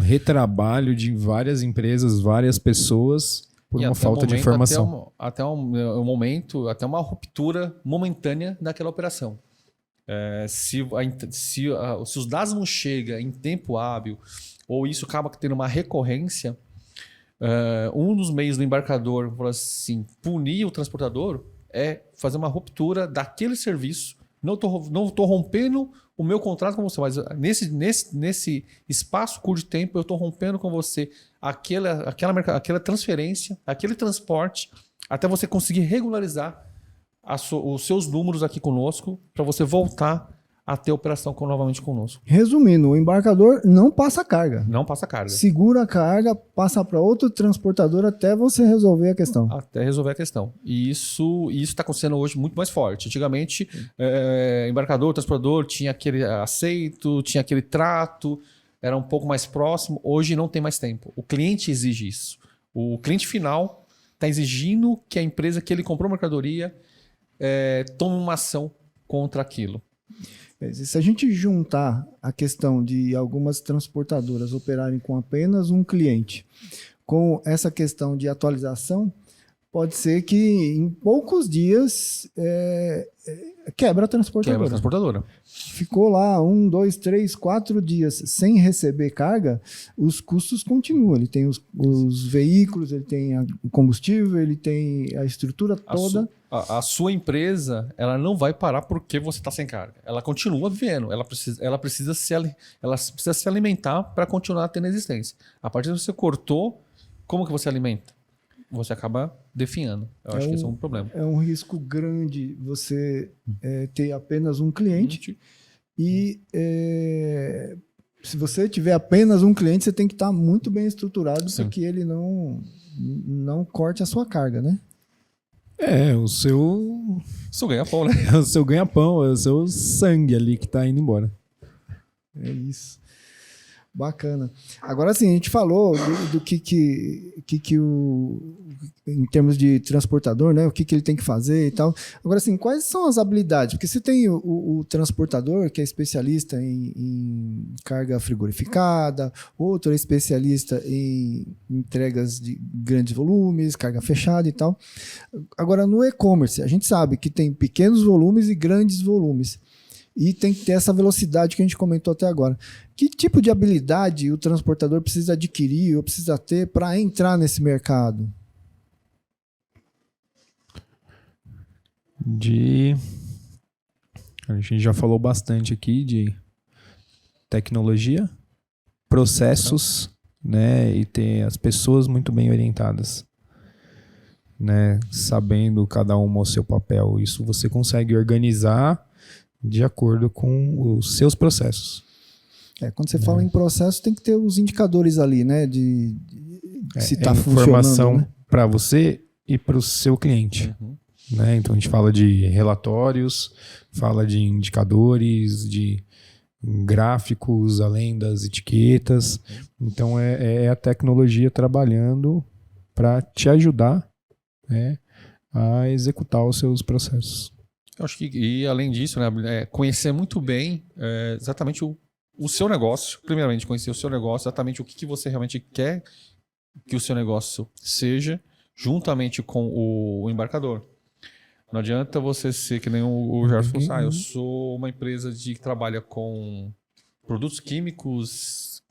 retrabalho de várias empresas, várias pessoas por uma falta de informação. Até um momento, até uma ruptura momentânea daquela operação. Se os dados não chegam em tempo hábil, ou isso acaba tendo uma recorrência, um dos meios do embarcador, assim, punir o transportador é fazer uma ruptura daquele serviço. Não tô rompendo o meu contrato com você, mas nesse espaço curto de tempo eu estou rompendo com você aquela transferência, aquele transporte, até você conseguir regularizar os seus números aqui conosco, para você voltar a ter operação novamente conosco. Resumindo, o embarcador não passa carga. Não passa carga. Segura a carga, passa para outro transportador até você resolver a questão. Até resolver a questão. E isso está acontecendo hoje muito mais forte. Antigamente, embarcador, transportador tinha aquele aceito, tinha aquele trato, era um pouco mais próximo. Hoje não tem mais tempo. O cliente exige isso. O cliente final está exigindo que a empresa que ele comprou a mercadoria tome uma ação contra aquilo. Se a gente juntar a questão de algumas transportadoras operarem com apenas um cliente, com essa questão de atualização, pode ser que em poucos dias quebra a transportadora. Ficou lá 1, 2, 3, 4 dias sem receber carga, os custos continuam. Ele tem os veículos, ele tem o combustível, ele tem a estrutura toda. A sua empresa, ela não vai parar porque você está sem carga. Ela continua vivendo. Ela precisa se alimentar para continuar tendo existência. A partir que você cortou, como que você alimenta? Você acaba definhando. Eu acho que esse é um problema. É um risco grande você ter apenas um cliente. E se você tiver apenas um cliente, você tem que estar muito bem estruturado para que ele não corte a sua carga, né? O seu ganha-pão, né? É o seu ganha-pão, é o seu sangue ali que está indo embora. É isso. Bacana. Agora sim, a gente falou do que em termos de transportador, né? O que ele tem que fazer e tal. Agora sim, quais são as habilidades? Porque você tem o transportador, que é especialista em carga frigorificada, outro é especialista em entregas de grandes volumes, carga fechada e tal. Agora, no e-commerce, a gente sabe que tem pequenos volumes e grandes volumes. E tem que ter essa velocidade que a gente comentou até agora. Que tipo de habilidade o transportador precisa adquirir ou precisa ter para entrar nesse mercado? A gente já falou bastante aqui de tecnologia, processos, né? E ter as pessoas muito bem orientadas, né? Sabendo cada uma o seu papel. Isso você consegue organizar de acordo com os seus processos. Quando você fala em processo, tem que ter os indicadores ali, né? De se está informação, funcionando, né? para você e para o seu cliente. Né? Então a gente fala de relatórios, fala de indicadores, de gráficos, além das etiquetas. Então é a tecnologia trabalhando para te ajudar, né, a executar os seus processos. Eu acho que, e além disso, né, conhecer muito bem exatamente o seu negócio. Primeiramente, conhecer o seu negócio, exatamente o que você realmente quer que o seu negócio seja, juntamente com o embarcador. Não adianta você ser que nem o Gerson falou, eu sou uma empresa que trabalha com produtos químicos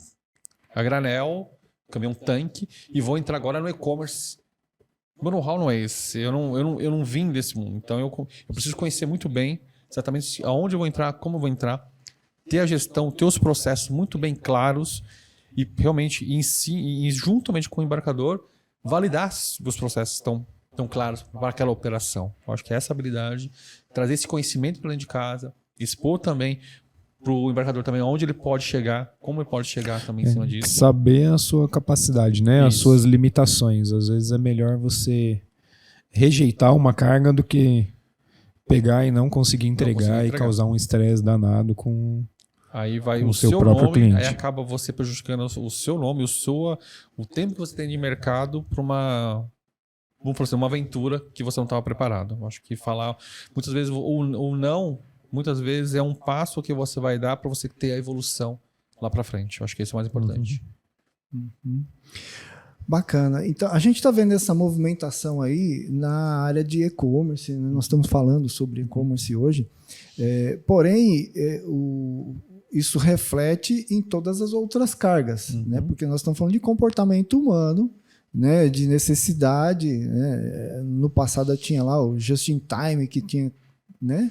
a granel, caminhão tanque, e vou entrar agora no e-commerce. Meu know-how não é esse. Eu não vim desse mundo. Então eu preciso conhecer muito bem exatamente aonde eu vou entrar, como eu vou entrar, ter a gestão, ter os processos muito bem claros e realmente, juntamente com o embarcador, validar se os processos estão claros para aquela operação. Eu acho que essa habilidade, trazer esse conhecimento para dentro de casa, expor também para o embarcador também onde ele pode chegar, como ele pode chegar também em cima disso. Saber a sua capacidade, né? As suas limitações. Às vezes é melhor você rejeitar uma carga do que pegar e não conseguir entregar e causar um estresse danado com aí vai o seu próprio nome, cliente. aí acaba você prejudicando o seu nome, o tempo que você tem de mercado para uma aventura que você não estava preparado. Eu acho que falar muitas vezes ou não, muitas vezes é um passo que você vai dar para você ter a evolução lá para frente. Eu acho que isso é o mais importante. Bacana. Então, a gente está vendo essa movimentação aí na área de e-commerce, né? Nós estamos falando sobre e-commerce hoje, porém, isso reflete em todas as outras cargas, né? Porque nós estamos falando de comportamento humano, né? De necessidade, né? No passado tinha lá o just in time que tinha, né?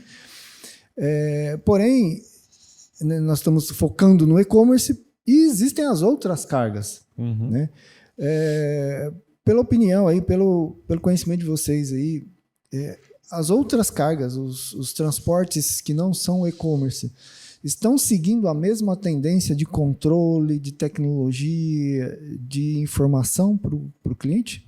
Porém, né, nós estamos focando no e-commerce e existem as outras cargas, né? Pela opinião aí, pelo conhecimento de vocês aí, as outras cargas, os transportes que não são e-commerce, estão seguindo a mesma tendência de controle, de tecnologia, de informação para o cliente?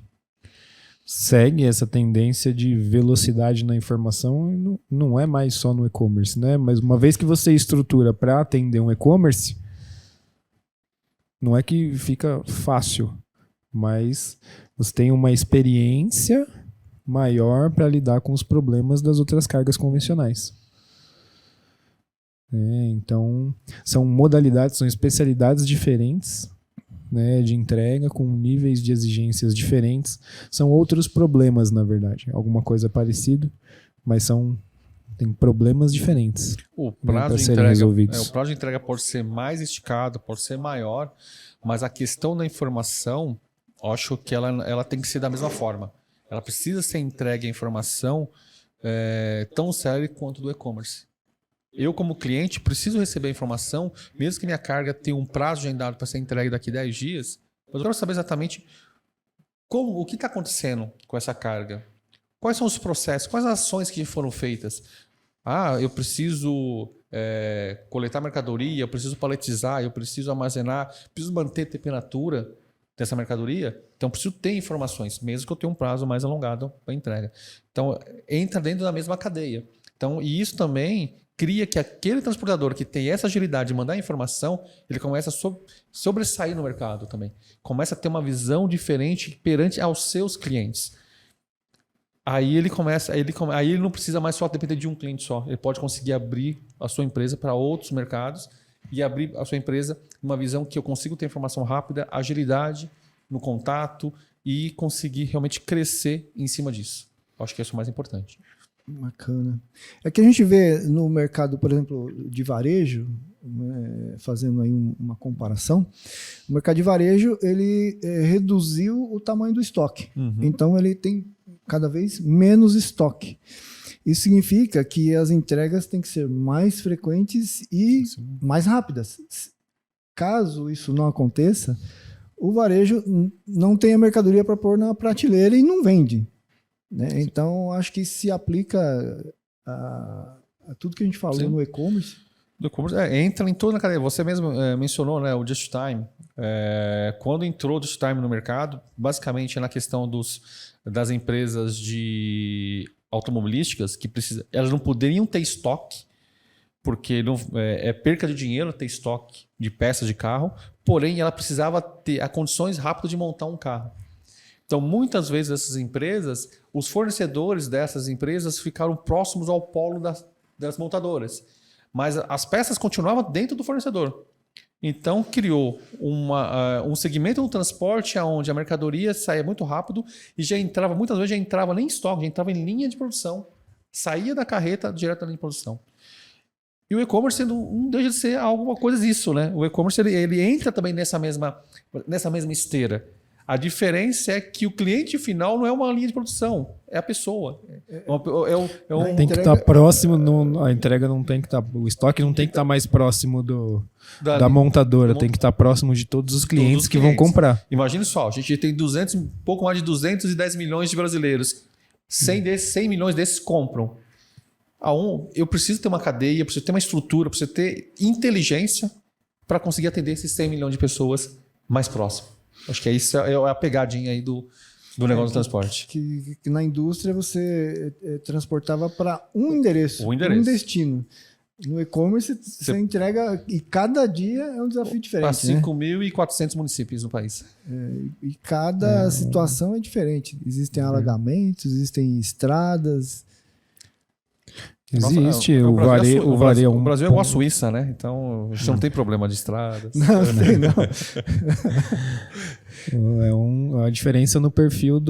Segue essa tendência de velocidade na informação e não é mais só no e-commerce, né? Mas uma vez que você estrutura para atender um e-commerce, não é que fica fácil, mas você tem uma experiência maior para lidar com os problemas das outras cargas convencionais. Então, são modalidades, são especialidades diferentes, né, de entrega, com níveis de exigências diferentes. São outros problemas, na verdade. Alguma coisa parecida, mas tem problemas diferentes. O prazo de serem resolvidos. O prazo de entrega pode ser mais esticado, pode ser maior, mas a questão da informação, eu acho que ela tem que ser da mesma forma. Ela precisa ser entregue a informação tão séria quanto do e-commerce. Eu, como cliente, preciso receber a informação, mesmo que minha carga tenha um prazo agendado para ser entregue daqui 10 dias, eu quero saber exatamente o que está acontecendo com essa carga. Quais são os processos, quais as ações que foram feitas. Eu preciso coletar mercadoria, eu preciso paletizar, eu preciso armazenar, preciso manter a temperatura dessa mercadoria. Então, eu preciso ter informações, mesmo que eu tenha um prazo mais alongado para entrega. Então, entra dentro da mesma cadeia. Então, e isso também cria que aquele transportador que tem essa agilidade de mandar informação, ele começa a sobressair no mercado também. Começa a ter uma visão diferente perante aos seus clientes. Aí ele não precisa mais só depender de um cliente só. Ele pode conseguir abrir a sua empresa para outros mercados e abrir a sua empresa uma visão que eu consigo ter informação rápida, agilidade no contato e conseguir realmente crescer em cima disso. Eu acho que isso é o mais importante. Bacana. É que a gente vê no mercado, por exemplo, de varejo, né, fazendo aí uma comparação, o mercado de varejo ele reduziu o tamanho do estoque. Então ele tem cada vez menos estoque. Isso significa que as entregas têm que ser mais frequentes e mais rápidas. Caso isso não aconteça, o varejo não tem a mercadoria para pôr na prateleira e não vende, né? Então, acho que se aplica a tudo que a gente falou no e-commerce. Do e-commerce, entra em toda a cadeia. Você mesmo mencionou, né, o Just Time. Quando entrou o Just Time no mercado, basicamente é na questão das empresas de automobilísticas que elas não poderiam ter estoque, porque é perca de dinheiro ter estoque de peças de carro, porém ela precisava ter as condições rápidas de montar um carro. Então, muitas vezes essas empresas, os fornecedores dessas empresas ficaram próximos ao polo das montadoras, mas as peças continuavam dentro do fornecedor. Então, criou um segmento do transporte onde a mercadoria saía muito rápido e muitas vezes já entrava nem em estoque, já entrava em linha de produção. Saía da carreta direto da linha de produção. E o e-commerce não deixa de ser alguma coisa disso, né? O e-commerce ele entra também nessa mesma esteira. A diferença é que o cliente final não é uma linha de produção, é a pessoa. Tem que estar próximo, a entrega não tem que estar, o estoque não tem que estar mais próximo da montadora, tem que estar próximo de todos os clientes que vão comprar. Imagine só, a gente tem pouco mais de 210 milhões de brasileiros. 100 milhões desses compram. Eu preciso ter uma cadeia, preciso ter uma estrutura, preciso ter inteligência para conseguir atender esses 100 milhões de pessoas mais próximo. Acho que isso é a pegadinha aí do negócio do transporte. Que na indústria você transportava para um endereço, um destino. No e-commerce você entrega e cada dia é um desafio diferente. Para 5.400 municípios no país. E cada situação é diferente. Existem alagamentos, existem estradas. Existe o varejo. O Brasil é igual a Suíça, né? Então a gente não tem problema de estradas. Não tem, não. A diferença no perfil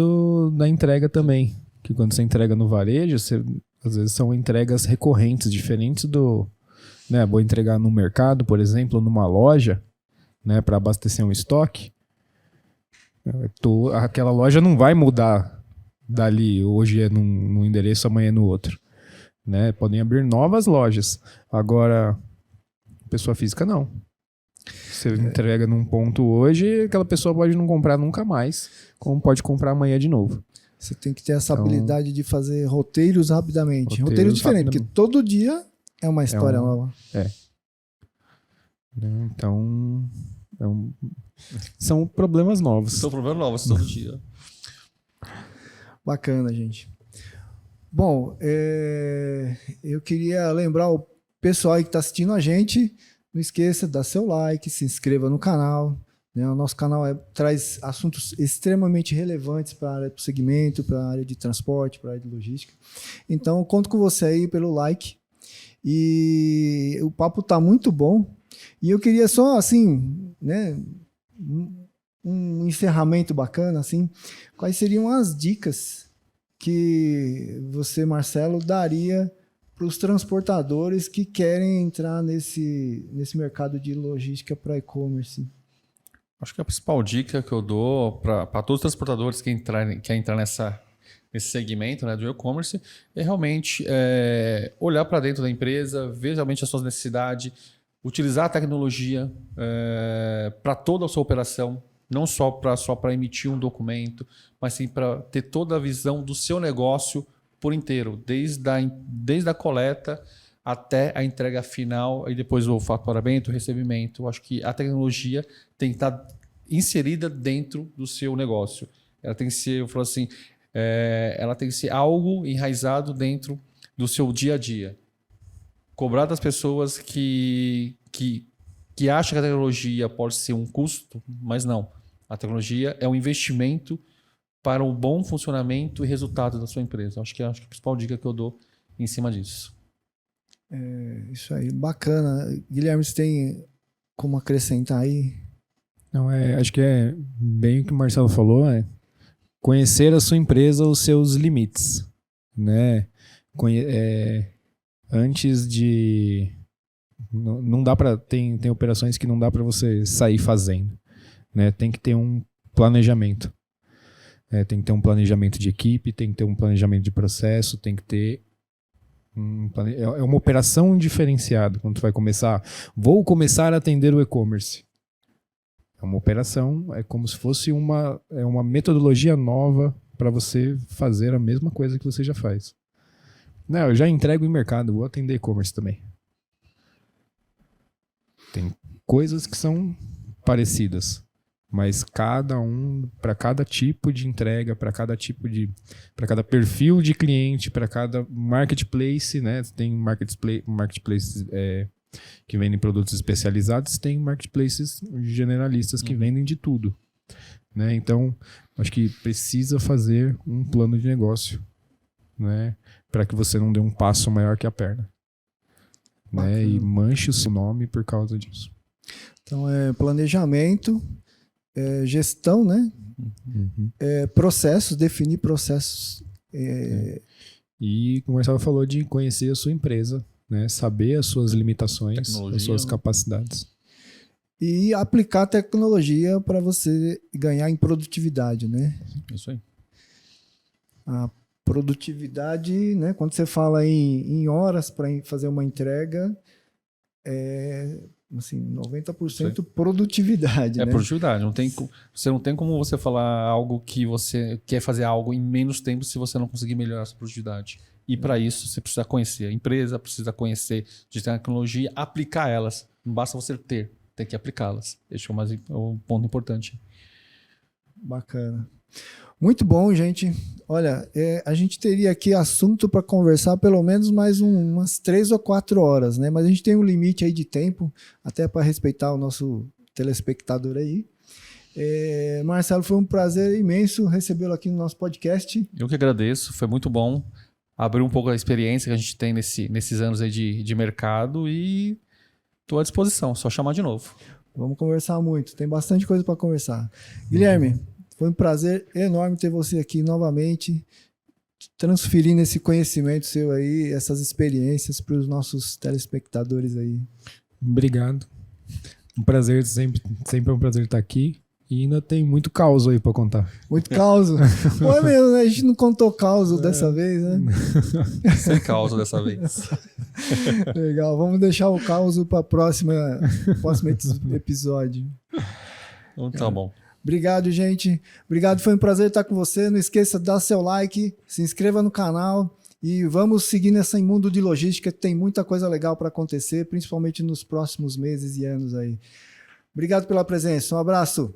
da entrega também. Que quando você entrega no varejo, às vezes são entregas recorrentes, diferentes né, vou entregar no mercado, por exemplo, numa loja, né, para abastecer um estoque. Aquela loja não vai mudar dali. Hoje é num endereço, amanhã é no outro. Né? Podem abrir novas lojas. Agora, pessoa física não. Você entrega num ponto hoje, aquela pessoa pode não comprar nunca mais, como pode comprar amanhã de novo. Você tem que ter essa habilidade de fazer roteiros rapidamente. Roteiros diferentes, porque todo dia é uma história nova. Então, são problemas novos. São problemas novos todo dia. Bacana, gente. Bom, eu queria lembrar o pessoal aí que está assistindo a gente, não esqueça de dar seu like, se inscreva no canal. Né? O nosso canal traz assuntos extremamente relevantes para a área do segmento, para a área de transporte, para a área de logística. Então, conto com você aí pelo like. E o papo está muito bom. E eu queria só, assim, né, um encerramento bacana, assim. Quais seriam as dicas que você, Marcelo, daria para os transportadores que querem entrar nesse mercado de logística para e-commerce? Acho que a principal dica que eu dou para todos os transportadores que querem entrar nesse segmento, né, do e-commerce é realmente olhar para dentro da empresa, ver realmente as suas necessidades, utilizar a tecnologia para toda a sua operação, não só para emitir um documento, mas sim para ter toda a visão do seu negócio por inteiro, desde a coleta até a entrega final e depois o faturamento, o recebimento. Eu acho que a tecnologia tem que estar inserida dentro do seu negócio. Ela tem que ser, eu falo assim, ela tem que ser algo enraizado dentro do seu dia a dia. Cobrar das pessoas que acham que a tecnologia pode ser um custo, mas não. A tecnologia é um investimento para um bom funcionamento e resultado da sua empresa. Acho que é a principal dica que eu dou em cima disso. Isso aí, bacana. Guilherme, você tem como acrescentar aí? Não, acho que é bem o que o Marcelo falou, conhecer a sua empresa, os seus limites, né? Antes de... Não dá para... Tem operações que não dá para você sair fazendo, né? Tem que ter um planejamento. Tem que ter um planejamento de equipe, tem que ter um planejamento de processo, tem que ter É uma operação diferenciada. Quando tu vai começar, vou começar a atender o e-commerce. É uma operação, é como se fosse uma metodologia nova para você fazer a mesma coisa que você já faz. Não, eu já entrego em mercado, vou atender e-commerce também. Tem coisas que são parecidas, mas para cada tipo de entrega, para cada perfil de cliente, para cada marketplace, né? Tem marketplaces que vendem produtos especializados, tem marketplaces generalistas que vendem de tudo, né? Então, acho que precisa fazer um plano de negócio, né? Para que você não dê um passo maior que a perna, né? E manche o seu nome por causa disso. Então, planejamento, gestão, né? Processos, definir processos. E o Marcelo falou de conhecer a sua empresa, né? Saber as suas limitações, Tecnologia, as suas né? capacidades. E aplicar tecnologia para você ganhar em produtividade, né? Isso aí. A produtividade, né? Quando você fala em horas para fazer uma entrega, assim, 90% produtividade, né? Produtividade. Você não tem como você falar algo que você quer fazer algo em menos tempo se você não conseguir melhorar essa produtividade. E para isso, você precisa conhecer a empresa, precisa conhecer de tecnologia, aplicar elas. Não basta você ter, tem que aplicá-las. Esse é o ponto importante. Bacana. Muito bom, gente. Olha, a gente teria aqui assunto para conversar pelo menos mais umas 3 ou 4 horas, né? Mas a gente tem um limite aí de tempo, até para respeitar o nosso telespectador aí. Marcelo, foi um prazer imenso recebê-lo aqui no nosso podcast. Eu que agradeço, foi muito bom abrir um pouco a experiência que a gente tem nesses anos aí de mercado e estou à disposição, só chamar de novo. Vamos conversar muito, tem bastante coisa para conversar. Guilherme, foi um prazer enorme ter você aqui novamente, transferindo esse conhecimento seu aí, essas experiências para os nossos telespectadores aí. Obrigado. Um prazer, sempre é um prazer estar aqui. E ainda tem muito caos aí para contar. Muito caos. Pô, é mesmo, né? A gente não contou caos dessa vez, né? Sem caos dessa vez. Legal, vamos deixar o caos para o próximo episódio. Então tá bom. Obrigado, gente. Obrigado, foi um prazer estar com você. Não esqueça de dar seu like, se inscreva no canal e vamos seguir nessa mundo de logística. Tem muita coisa legal para acontecer, principalmente nos próximos meses e anos aí. Obrigado pela presença. Um abraço.